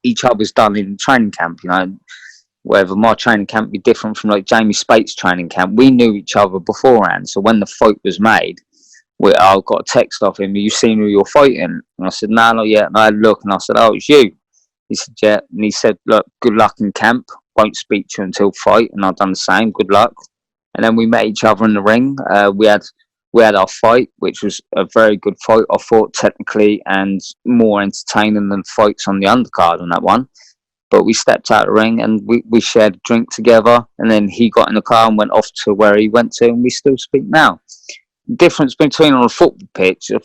Speaker 2: each other's done in training camp. Whether my training camp be different from like Jamie Spate's training camp, we knew each other beforehand. So when the fight was made, I got a text off him. You seen who you're fighting? And I said, no, not yet. And I had a look, and I said, oh, it's you. He said, yeah. And he said, look, good luck in camp. Won't speak to you until fight. And I've done the same. Good luck. And then we met each other in the ring. We had our fight, which was a very good fight. I thought technically and more entertaining than fights on the undercard on that one. But we stepped out of the ring and we shared a drink together. And then he got in the car and went off to where he went to, and we still speak now. The difference between on a football pitch, I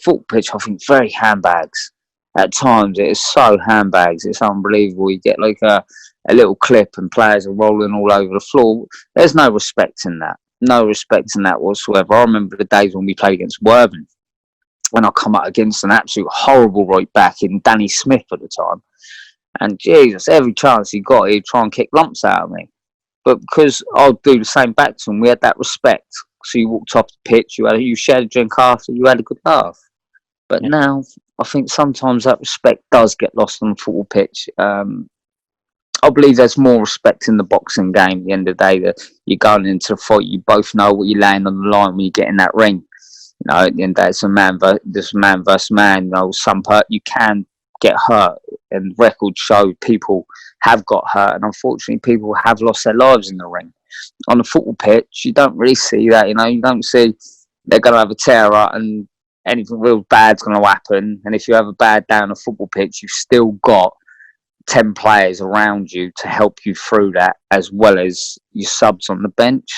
Speaker 2: think, very handbags. At times, it is so handbags. It's unbelievable. You get like a little clip and players are rolling all over the floor. There's no respect in that. No respect in that whatsoever. I remember the days when we played against Worthing, when I come up against an absolute horrible right back in Danny Smith at the time. And Jesus, every chance he got, he'd try and kick lumps out of me. But because I'd do the same back to him, we had that respect. box, or you walked off the pitch, you shared a drink after, you had a good laugh. But now, I think sometimes that respect does get lost on the football pitch. I believe there's more respect in the boxing game. At the end of the day, that you're going into the fight, you both know what you're laying on the line when you get in that ring. You know, at the end of the day, it's man versus man. You know, you can get hurt, and records show people have got hurt, and unfortunately, people have lost their lives in the ring. On the football pitch, you don't really see that. You know, you don't see they're going to have a tear up and anything real bad's going to happen. And if you have a bad day on a football pitch, you've still got 10 players around you to help you through that, as well as your subs on the bench.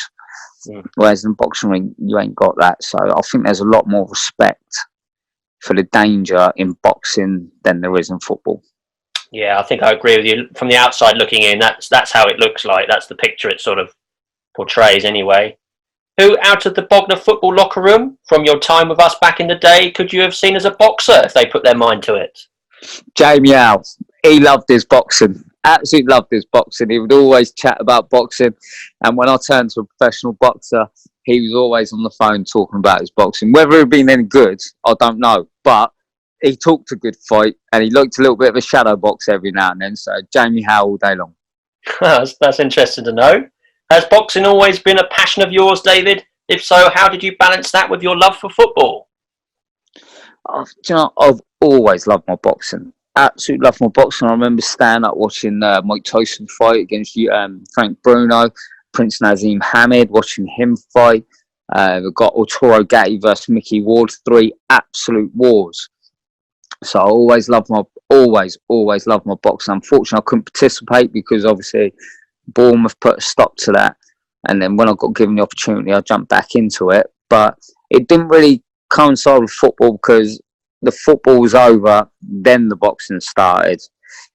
Speaker 2: Whereas in the boxing ring, you ain't got that. So I think there's a lot more respect for the danger in boxing than there is in football.
Speaker 1: Yeah, I think I agree with you. From the outside looking in, that's how it looks like. That's the picture it sort of portrays anyway. Who out of the Bognor football locker room, from your time with us back in the day, could you have seen as a boxer if they put their mind to it?
Speaker 2: Jamie Howe. He loved his boxing. Absolutely loved his boxing. He would always chat about boxing. And when I turned to a professional boxer, he was always on the phone talking about his boxing. Whether he'd been any good, I don't know. But he talked a good fight, and he looked a little bit of a shadow box every now and then. So Jamie Howe all day long.
Speaker 1: That's interesting to know. Has boxing always been a passion of yours, David? If so, how did you balance that with your love for football?
Speaker 2: I've always loved my boxing. Absolutely love my boxing. I remember standing up watching Mike Tyson fight against Frank Bruno, Prince Nazim Hamid, watching him fight. We've got Arturo Gatti versus Mickey Ward, 3 absolute wars. So I always loved my boxing. Unfortunately, I couldn't participate because obviously Bournemouth put a stop to that. And then when I got given the opportunity, I jumped back into it. But it didn't really coincide with football because the football was over, then the boxing started.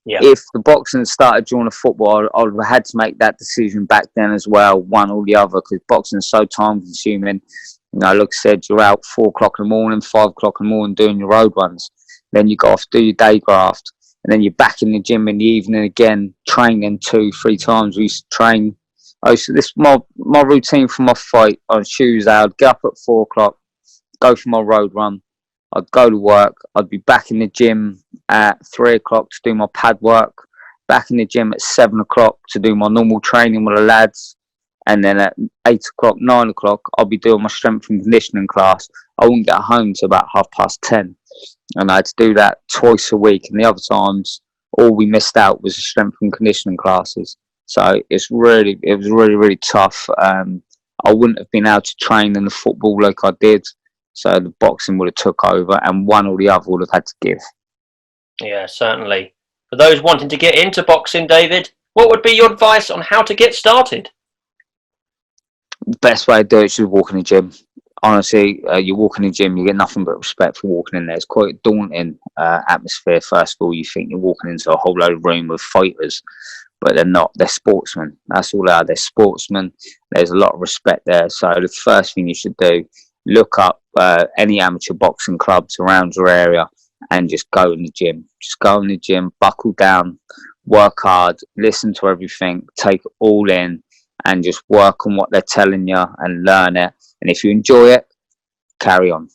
Speaker 2: Yeah. If the boxing started during the football, I would have had to make that decision back then as well, one or the other, because boxing is so time consuming. You know, like I said, you're out 4 o'clock in the morning, 5 o'clock in the morning doing your road runs. Then you go off, do your day graft, and then you're back in the gym in the evening again, training 2-3 times. We used to train. So this is my routine for my fight on Tuesday. I'd get up at 4 o'clock, go for my road run. I'd go to work. I'd be back in the gym at 3 o'clock to do my pad work. Back in the gym at 7 o'clock to do my normal training with the lads. And then at 8 o'clock, 9 o'clock, I'll be doing my strength and conditioning class. I wouldn't get home till about 10:30. And I had to do that twice a week. And the other times, all we missed out was the strength and conditioning classes. So it was really, really tough. I wouldn't have been able to train in the football like I did. So the boxing would have took over, and one or the other would have had to give.
Speaker 1: Yeah, certainly. For those wanting to get into boxing, David, what would be your advice on how to get started?
Speaker 2: The best way to do it is just walk in the gym. Honestly, you walk in the gym, you get nothing but respect for walking in there. It's quite a daunting atmosphere. First of all, you think you're walking into a whole load of room with fighters, but they're not. They're sportsmen. That's all they are. They're sportsmen. There's a lot of respect there. So the first thing you should do, look up any amateur boxing clubs around your area and just go in the gym. Just go in the gym, buckle down, work hard, listen to everything, take it all in, and just work on what they're telling you and learn it. And if you enjoy it, carry on.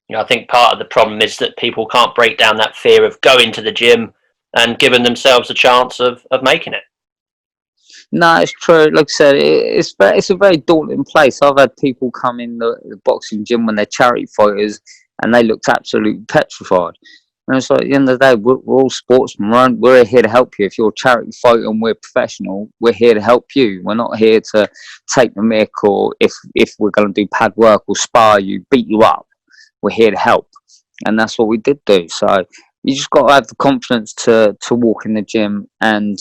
Speaker 1: You know, I think part of the problem is that people can't break down that fear of going to the gym and giving themselves a chance of making it.
Speaker 2: No, it's true. Like I said, it's a very daunting place. I've had people come in the boxing gym when they're charity fighters, and they looked absolutely petrified. And it's like, at the end of the day, we're all sportsmen. We're here to help you. If you're a charity fighter and we're professional, we're here to help you. We're not here to take the mick, or if we're going to do pad work or spar you, beat you up. We're here to help. And that's what we did do. So you just got to have the confidence to walk in the gym and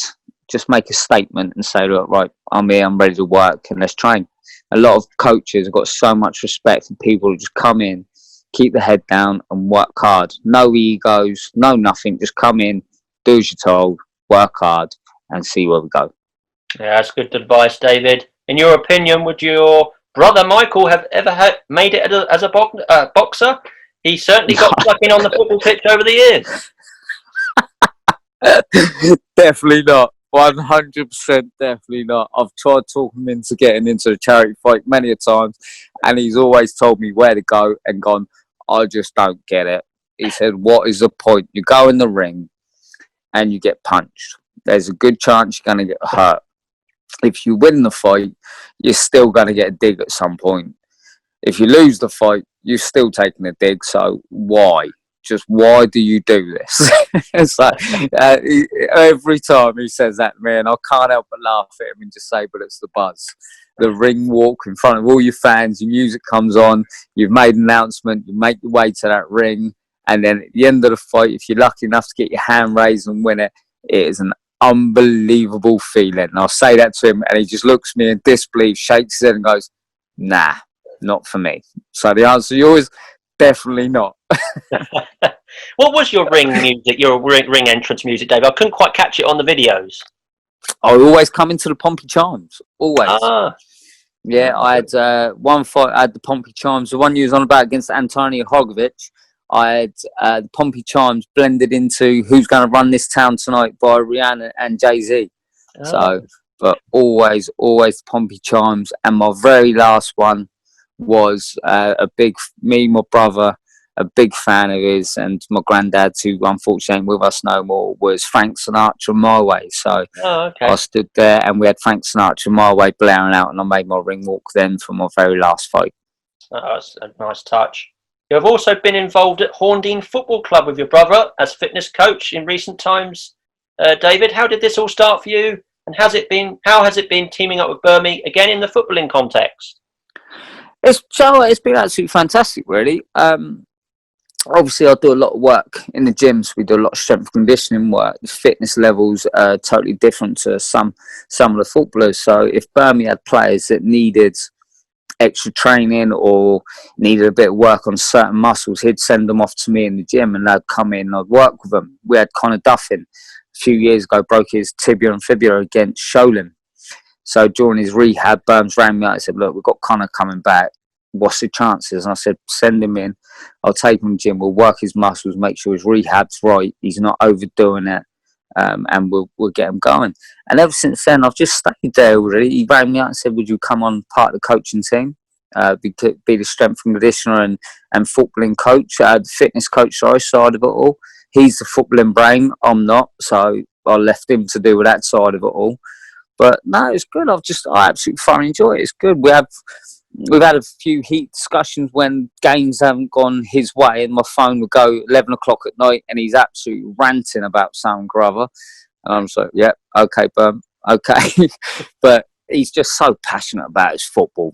Speaker 2: just make a statement and say, look, right, I'm here, I'm ready to work, and let's train. A lot of coaches have got so much respect for people who just come in, keep the head down and work hard. No egos, no nothing. Just come in, do as you're told, work hard, and see where we go.
Speaker 1: Yeah, that's good advice, David. In your opinion, would your brother Michael have ever made it as a boxer? He certainly got stuck in on the football pitch over the years.
Speaker 2: Definitely not. 100% definitely not. I've tried talking him into getting into a charity fight many a times, and he's always told me where to go and gone, I just don't get it. He said, what is the point? You go in the ring and you get punched. There's a good chance you're going to get hurt. If you win the fight, you're still going to get a dig at some point. If you lose the fight, you're still taking a dig. So why? Just why do you do this? It's like every time he says that to me, and I can't help but laugh at him and just say, but it's the buzz. The ring walk in front of all your fans, your music comes on, you've made an announcement, you make your way to that ring, and then at the end of the fight, if you're lucky enough to get your hand raised and win it, it is an unbelievable feeling. And I'll say that to him, and he just looks at me in disbelief, shakes his head and goes, nah, not for me. So the answer to yours, definitely not.
Speaker 1: What was your ring music, your ring entrance music, Dave? I couldn't quite catch it on the videos.
Speaker 2: I always come into the Pompey Chimes, always. Yeah, I had one fight, I had the Pompey Chimes, the one you was on about against Antonio Hogovic. I had the Pompey Chimes blended into Who's Going to Run This Town Tonight by Rihanna and Jay-Z. So, but always the Pompey Chimes. And my very last one was me, my brother, a big fan of his, and my granddad, who unfortunately ain't with us no more, was Frank Sinatra My Way. So I stood there and we had Frank Sinatra My Way blaring out, and I made my ring walk then for my very last fight.
Speaker 1: That's a nice touch. You have also been involved at Horndean Football Club with your brother as fitness coach in recent times. David, how did this all start for you? And how has it been teaming up with Birmy, again in the footballing context?
Speaker 2: It's been absolutely fantastic, really. Obviously, I do a lot of work in the gyms. We do a lot of strength conditioning work. The fitness levels are totally different to some of the footballers. So if Birmy had players that needed extra training or needed a bit of work on certain muscles, he'd send them off to me in the gym, and they'd come in and I'd work with them. We had Connor Duffin a few years ago, broke his tibia and fibula against Sholin. So during his rehab, Burns rang me out and said, look, we've got Connor coming back. What's the chances? And I said, send him in. I'll take him to the gym. We'll work his muscles, make sure his rehab's right. He's not overdoing it. And we'll get him going. And ever since then, I've just stayed there already. He rang me out and said, would you come on part of the coaching team? Be the strength and conditioner and footballing coach, the fitness coach side of it all. He's the footballing brain. I'm not. So I left him to do with that side of it all. But no, it's good. I absolutely thoroughly enjoy it. It's good. We've had a few heat discussions when games haven't gone his way, and my phone would go 11 o'clock at night and he's absolutely ranting about something or other. And I'm just like, yeah, okay, Berm, okay. But he's just so passionate about his football.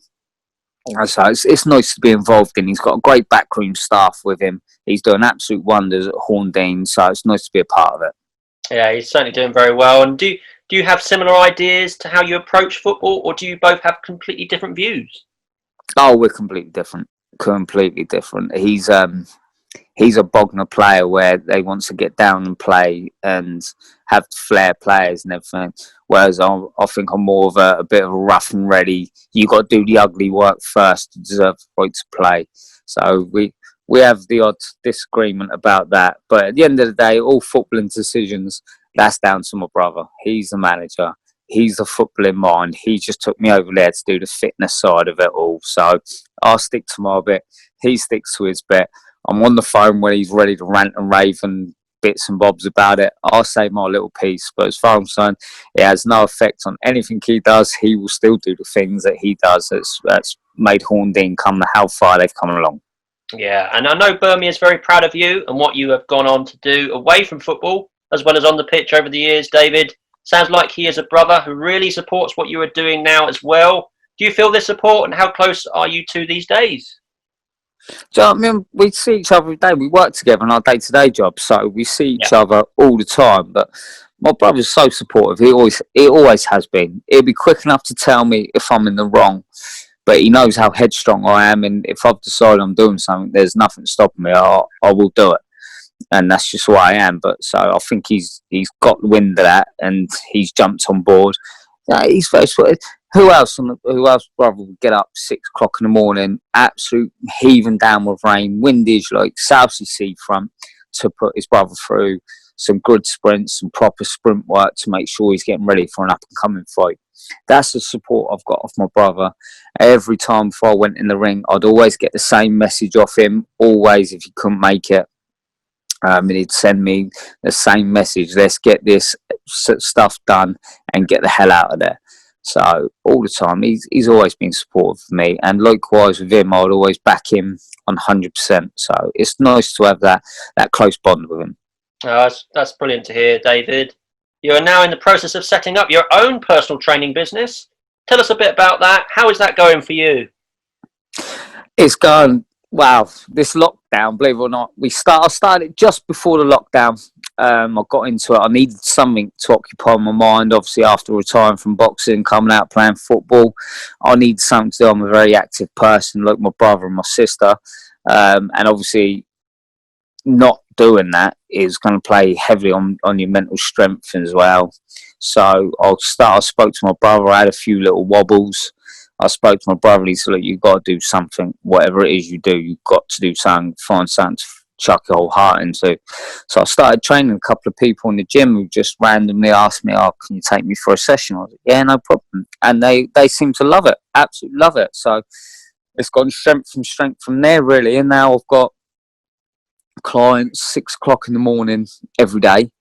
Speaker 2: And so it's nice to be involved in. He's got a great backroom staff with him. He's doing absolute wonders at Horndean, so it's nice to be a part of it. Yeah,
Speaker 1: he's certainly doing very well. And do you have similar ideas to how you approach football, or do you both have completely different views?
Speaker 2: Oh, we're completely different. Completely different. He's a Bognor player where they want to get down and play and have flair players and everything. Whereas I think I'm more of a bit of a rough and ready. You got to do the ugly work first to deserve the right to play. So we have the odd disagreement about that. But at the end of the day, all footballing decisions, that's down to my brother. He's the manager. He's the footballing mind. He just took me over there to do the fitness side of it all. So I'll stick to my bit. He sticks to his bit. I'm on the phone when he's ready to rant and rave and bits and bobs about it. I'll say my little piece. But as far as I'm concerned, it has no effect on anything he does. He will still do the things that he does that's made Horndean come how far they've come along.
Speaker 1: Yeah, and I know Birmy is very proud of you and what you have gone on to do away from football, as well as on the pitch over the years, David. Sounds like he is a brother who really supports what you are doing now as well. Do you feel this support, and how close are you two these days?
Speaker 2: So, I mean, we see each other every day. We work together in our day-to-day jobs, so we see each other all the time. But my brother's so supportive. He always has been. He'll be quick enough to tell me if I'm in the wrong, but he knows how headstrong I am, and if I've decided I'm doing something, there's nothing stopping me. I will do it. And that's just who I am. But so I think he's got the wind of that, and he's jumped on board. Yeah, he's very sweet. Who else, brother, would get up 6 o'clock in the morning, absolute heaving down with rain, windage like South Sea seafront, to put his brother through some good sprints, some proper sprint work to make sure he's getting ready for an up-and-coming fight. That's the support I've got off my brother. Every time before I went in the ring, I'd always get the same message off him, always, if he couldn't make it. And he'd send me the same message: let's get this stuff done and get the hell out of there. So all the time, he's always been supportive of me, and likewise with him, I would always back him 100%. So it's nice to have that close bond with him.
Speaker 1: That's brilliant to hear, David. You are now in the process of setting up your own personal training business. Tell us a bit about that. How is that going for you?
Speaker 2: It's going well. This lockdown, believe it or not, I started just before the lockdown. I got into it. I needed something to occupy my mind. Obviously, after retiring from boxing, coming out playing football, I need something to do. I'm a very active person, like my brother and my sister, and obviously, not doing that is going to play heavily on your mental strength as well. So I spoke to my brother. I had a few little wobbles. I spoke to my brother. He said, "Look, you've got to do something. Whatever it is you do, you've got to do something. Find something to chuck your whole heart into." So I started training a couple of people in the gym who just randomly asked me, "Oh, can you take me for a session?" I was like, "Yeah, no problem." And they seem to love it, absolutely love it. So it's gone strength from there, really. And now I've got clients 6 o'clock in the morning every day.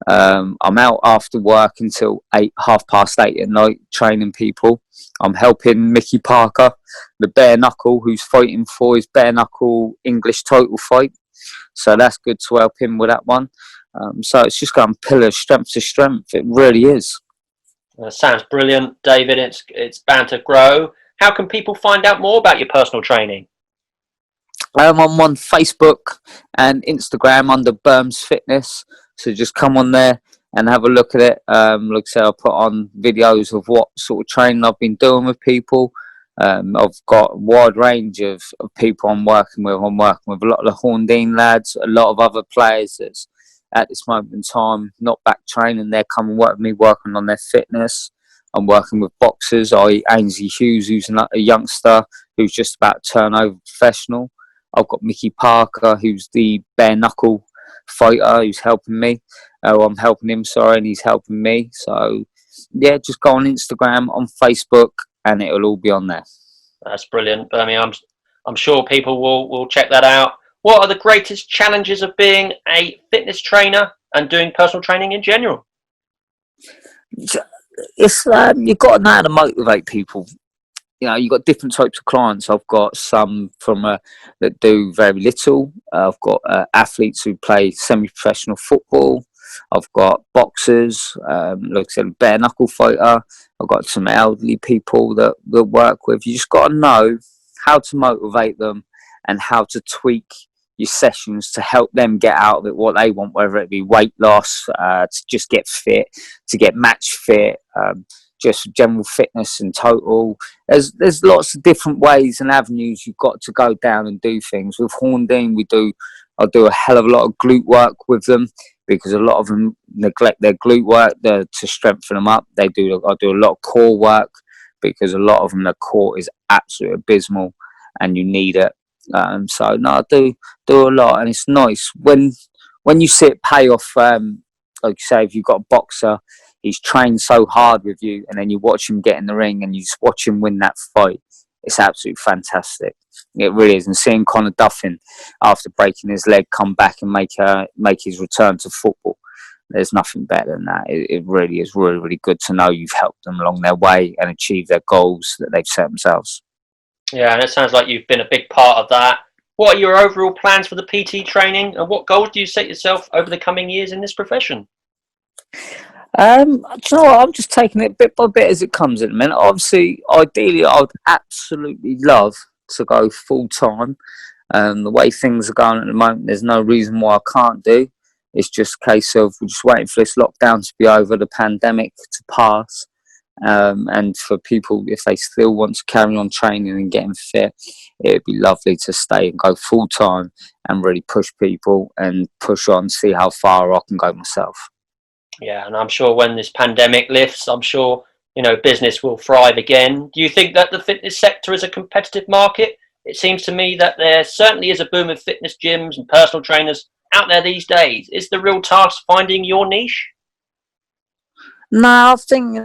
Speaker 2: I'm out after work until 8:30 at night training people. I'm helping Mickey Parker, the bare knuckle, who's fighting for his bare knuckle English title fight. So that's good to help him with that one. So it's just going pillar strength to strength. It really is.
Speaker 1: Sounds brilliant, David. It's bound to grow. How can people find out more about your personal training?
Speaker 2: I'm on Facebook and Instagram under Burms Fitness. So just come on there and have a look at it. Like I said, I'll put on videos of what sort of training I've been doing with people. I've got a wide range of people I'm working with. I'm working with a lot of the Horndean lads, a lot of other players that's at this moment in time not back training. They're coming work with me, working on their fitness. I'm working with boxers, Ainsley Hughes, who's a youngster who's just about to turn over professional. I've got Mickey Parker, who's the bare knuckle fighter, who's helping me. I'm helping him, sorry, and he's helping me. So, yeah, just go on Instagram, on Facebook, and it'll all be on there.
Speaker 1: That's brilliant. I mean, I'm sure people will check that out. What are the greatest challenges of being a fitness trainer and doing personal training in general?
Speaker 2: It's you've got to know how to motivate people. You know, you've got different types of clients. I've got some that do very little. I've got athletes who play semi-professional football. I've got boxers, like I said, bare knuckle fighter. I've got some elderly people that work with. You just got to know how to motivate them and how to tweak your sessions to help them get out of it what they want, whether it be weight loss, to just get fit, to get match fit, just general fitness in total. There's lots of different ways and avenues you've got to go down and do things. With Horndean, I do a hell of a lot of glute work with them because a lot of them neglect their glute work to strengthen them up. I do a lot of core work because a lot of them, their core is absolutely abysmal and you need it. So no, I do a lot, and it's nice when you see it pay off. Like you say, if you've got a boxer, he's trained so hard with you, and then you watch him get in the ring and you just watch him win that fight. It's absolutely fantastic. It really is. And seeing Conor Duffin, after breaking his leg, come back and make his return to football, there's nothing better than that. It really is really, really good to know you've helped them along their way and achieve their goals that they've set themselves. Yeah,
Speaker 1: and it sounds like you've been a big part of that. What are your overall plans for the PT training, and what goals do you set yourself over the coming years in this profession?
Speaker 2: Do you know what? I'm just taking it bit by bit as it comes in a minute. Obviously, ideally, I'd absolutely love to go full time. The way things are going at the moment, there's no reason why I can't do. It's just a case of we're just waiting for this lockdown to be over, the pandemic to pass. And for people, if they still want to carry on training and getting fit, it'd be lovely to stay and go full time and really push people and push on, see how far I can go myself.
Speaker 1: Yeah, and I'm sure when this pandemic lifts, I'm sure, business will thrive again. Do you think that the fitness sector is a competitive market? It seems to me that there certainly is a boom of fitness gyms and personal trainers out there these days? Is the real task finding your niche?
Speaker 2: No, I think,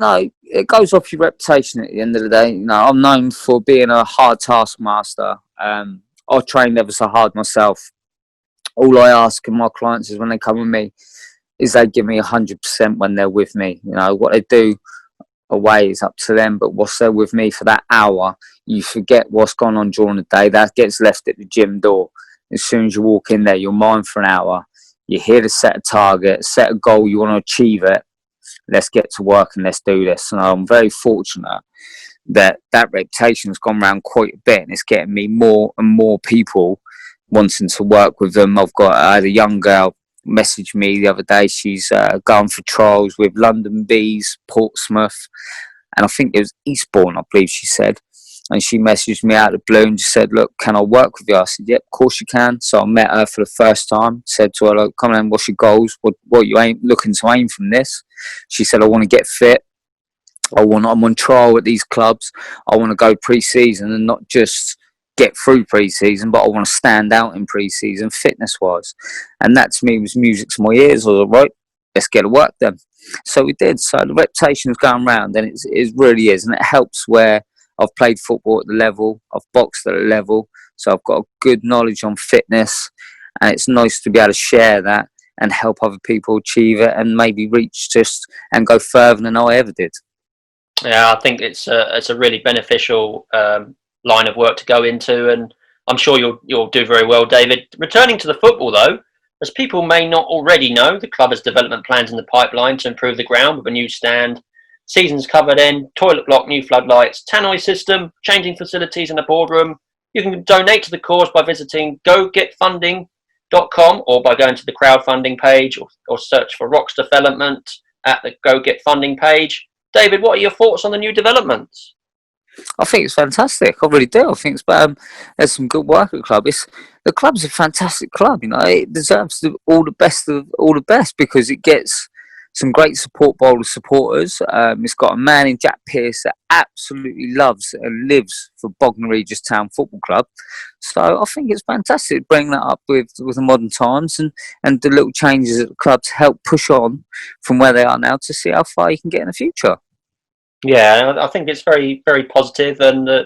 Speaker 2: it goes off your reputation at the end of the day. I'm known for being a hard taskmaster. I trained ever so hard myself. All I ask of my clients is when they come with me is they give me 100% when they're with me. What they do away is up to them, but once they're with me for that hour, you forget what's gone on during the day. That gets left at the gym door. As soon as you walk in there, you're mine for an hour. You're here to set a target, set a goal, you want to achieve it. Let's get to work and let's do this. And I'm very fortunate that reputation has gone around quite a bit, and it's getting me more and more people wanting to work with them. I had a young girl message me the other day. She's going for trials with London Bees, Portsmouth, and I think it was Eastbourne, I believe she said. And she messaged me out of the blue and just said, "Look, can I work with you?" I said, "Yep, of course you can." So I met her for the first time, said to her, "Look, come on, what's your goals? What you looking to aim from this?" She said, "I want to get fit. I'm on trial at these clubs. I want to go pre-season and not just get through pre-season, but I want to stand out in pre-season fitness-wise." And that to me was music to my ears. I was like, right, let's get to work then. So we did. So the reputation is going round, and it really is. And it helps where I've played football at the level, I've boxed at the level, so I've got a good knowledge on fitness, and it's nice to be able to share that and help other people achieve it and maybe reach and go further than I ever did.
Speaker 1: Yeah, I think it's a really beneficial line of work to go into, and I'm sure you'll do very well, David. Returning to the football though, as people may not already know, the club has development plans in the pipeline to improve the ground with a new stand, seasons covered end, toilet block, new floodlights, tannoy system, changing facilities in a boardroom. You can donate to the cause by visiting gogetfunding.com or by going to the crowdfunding page or search for Rocks Development at the Go Get Funding page. David, what are your thoughts on the new developments?
Speaker 2: I think it's fantastic. I really do. I think there's some good work at the club. The club's a fantastic club. It deserves all the best of all the best because it gets some great support by all the supporters. It's got a man in Jack Pearce that absolutely loves and lives for Bognor Regis Town Football Club. So I think it's fantastic bringing that up with the modern times and the little changes at the club to help push on from where they are now to see how far you can get in the future.
Speaker 1: Yeah, I think it's very, very positive, and the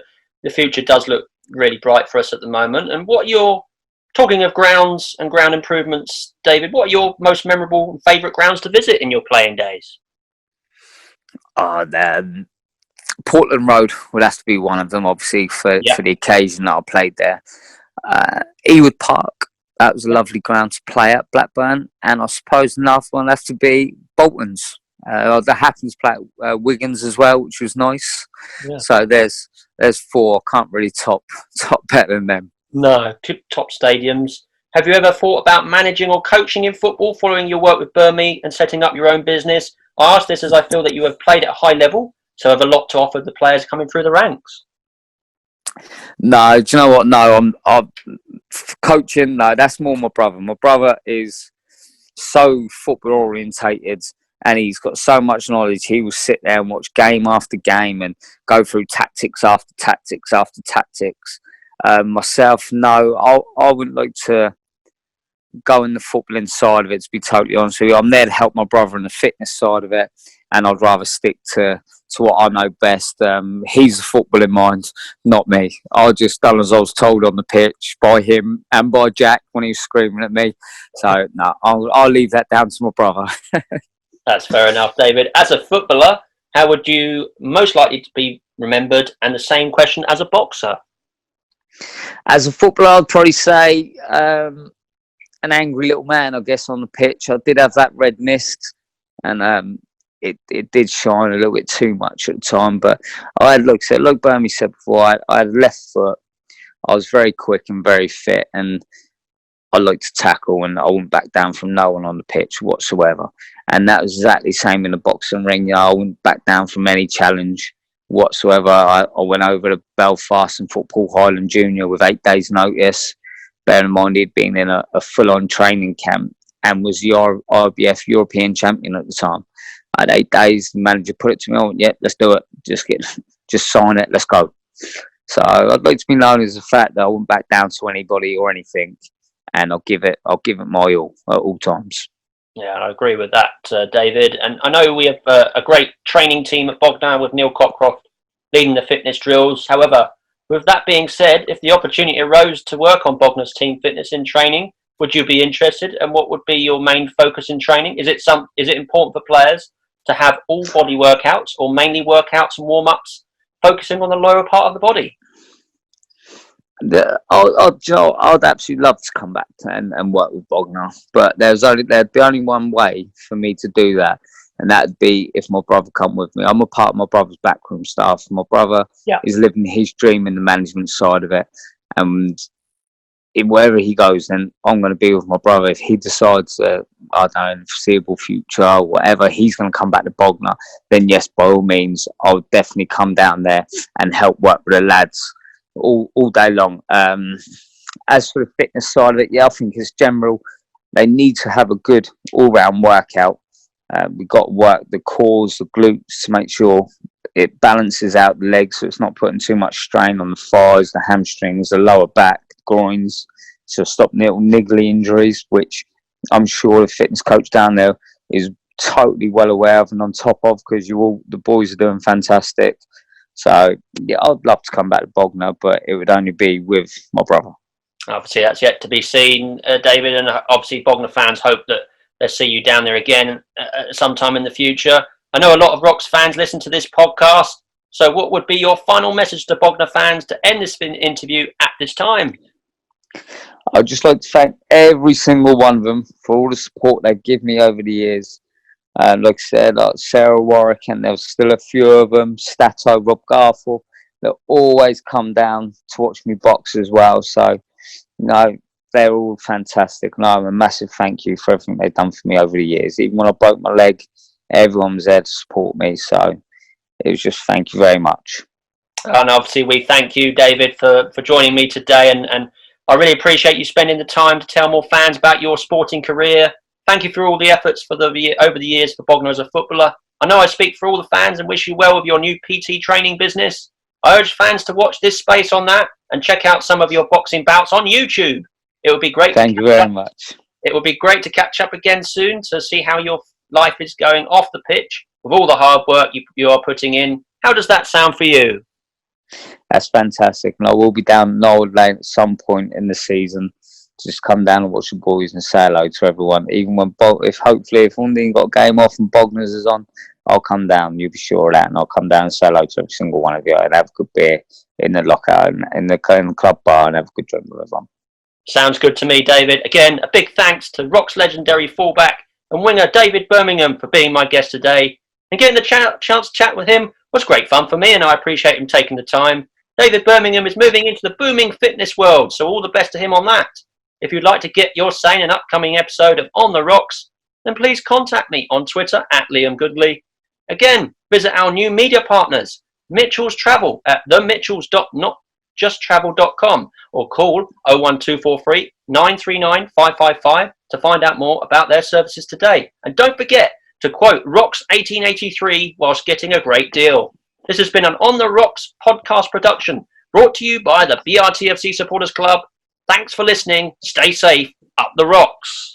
Speaker 1: future does look really bright for us at the moment. And talking of grounds and ground improvements, David, what are your most memorable and favourite grounds to visit in your playing days?
Speaker 2: Portland Road would have to be one of them, obviously, for the occasion that I played there. Ewood Park, that was a lovely ground to play at, Blackburn. And I suppose another one has to be Bolton's. The Hattons play at Wiggins as well, which was nice. Yeah. So there's four. Can't really top better than them.
Speaker 1: No, top stadiums. Have you ever thought about managing or coaching in football following your work with Birmingham and setting up your own business? I ask this as I feel that you have played at a high level, so have a lot to offer the players coming through the ranks.
Speaker 2: No, do you know what? No, I'm coaching. No, that's more my brother. My brother is so football orientated. And he's got so much knowledge. He will sit there and watch game after game and go through tactics after tactics after tactics. Myself, no, I wouldn't like to go in the footballing side of it, to be totally honest with you. I'm there to help my brother in the fitness side of it, and I'd rather stick to what I know best. He's the footballing mind, not me. I just done as I was told on the pitch by him and by Jack when he was screaming at me. So, no, I'll leave that down to my brother.
Speaker 1: That's fair enough, David. As a footballer, how would you most likely to be remembered? And the same question as a boxer.
Speaker 2: As a footballer, I'd probably say an angry little man, I guess, on the pitch. I did have that red mist, and it did shine a little bit too much at the time. But I had, like Bernie said before, I had left foot. I was very quick and very fit, and I like to tackle, and I wouldn't back down from no one on the pitch whatsoever. And that was exactly the same in the boxing ring. I wouldn't back down from any challenge whatsoever. I went over to Belfast and fought Paul Highland Jr. with 8 days' notice. Bear in mind, he'd been in a full-on training camp and was the RBF European champion at the time. I had 8 days. The manager put it to me. I went, "Yep, let's do it. Just sign it. Let's go." So I'd like to be known as the fact that I wouldn't back down to anybody or anything. and I'll give it my all at all times.
Speaker 1: Yeah, I agree with that, David. And I know we have a great training team at Bognor with Neil Cockcroft leading the fitness drills. However, with that being said, if the opportunity arose to work on Bognor's team fitness in training, would you be interested? And what would be your main focus in training? Is it important for players to have all body workouts or mainly workouts and warm-ups focusing on the lower part of the body?
Speaker 2: I'd absolutely love to come back and work with Bognor, but there'd be only one way for me to do that, and that'd be if my brother come with me. I'm a part of my brother's backroom staff. My brother is living his dream in the management side of it, and wherever he goes, then I'm going to be with my brother. If he decides that, I don't know, in the foreseeable future or whatever, he's going to come back to Bognor, then yes, by all means, I'll definitely come down there and help work with the lads all day long. As for the fitness side of it, I think as general, they need to have a good all-round workout. We've got to work the cores, the glutes, to make sure it balances out the legs, so it's not putting too much strain on the thighs, the hamstrings, the lower back, the groins, so stop little niggly injuries, which I'm sure the fitness coach down there is totally well aware of and on top of, because the boys are doing fantastic. So, yeah, I'd love to come back to Bognor, but it would only be with my brother.
Speaker 1: Obviously, that's yet to be seen, David, and obviously Bognor fans hope that they'll see you down there again sometime in the future. I know a lot of Rocks fans listen to this podcast, so what would be your final message to Bognor fans to end this interview at this time?
Speaker 2: I'd just like to thank every single one of them for all the support they've given me over the years. Like I said, like Sarah Warwick, and there's still a few of them, Stato, Rob Garforth, that always come down to watch me box as well. So, they're all fantastic. And I'm a massive thank you for everything they've done for me over the years. Even when I broke my leg, everyone was there to support me. So it was just thank you very much.
Speaker 1: And obviously we thank you, David, for joining me today. And I really appreciate you spending the time to tell more fans about your sporting career. Thank you for all the efforts over the years for Bognor as a footballer. I know I speak for all the fans and wish you well with your new PT training business. I urge fans to watch this space on that and check out some of your boxing bouts on YouTube. It would be great.
Speaker 2: Thank you very much.
Speaker 1: It would be great to catch up again soon to see how your life is going off the pitch with all the hard work you are putting in. How does that sound for you?
Speaker 2: That's fantastic. And I will be down in Norwood Lane at some point in the season to just come down and watch the boys and say hello to everyone. Even when if one thing got a game off and Bognor's is on, I'll come down. You'll be sure of that, and I'll come down and say hello to every single one of you and have a good beer in the locker and in the club bar and have a good drink with everyone.
Speaker 1: Sounds good to me, David. Again, a big thanks to Rock's legendary fullback and winger David Birmingham for being my guest today. And getting the chance to chat with him was great fun for me, and I appreciate him taking the time. David Birmingham is moving into the booming fitness world, so all the best to him on that. If you'd like to get your say in an upcoming episode of On the Rocks, then please contact me on Twitter at Liam Goodley. Again, visit our new media partners, Mitchell's Travel at themitchells.notjusttravel.com or call 01243 939 555 to find out more about their services today. And don't forget to quote Rocks 1883 whilst getting a great deal. This has been an On the Rocks podcast production brought to you by the BRTFC Supporters Club. Thanks for listening. Stay safe. Up the Rocks.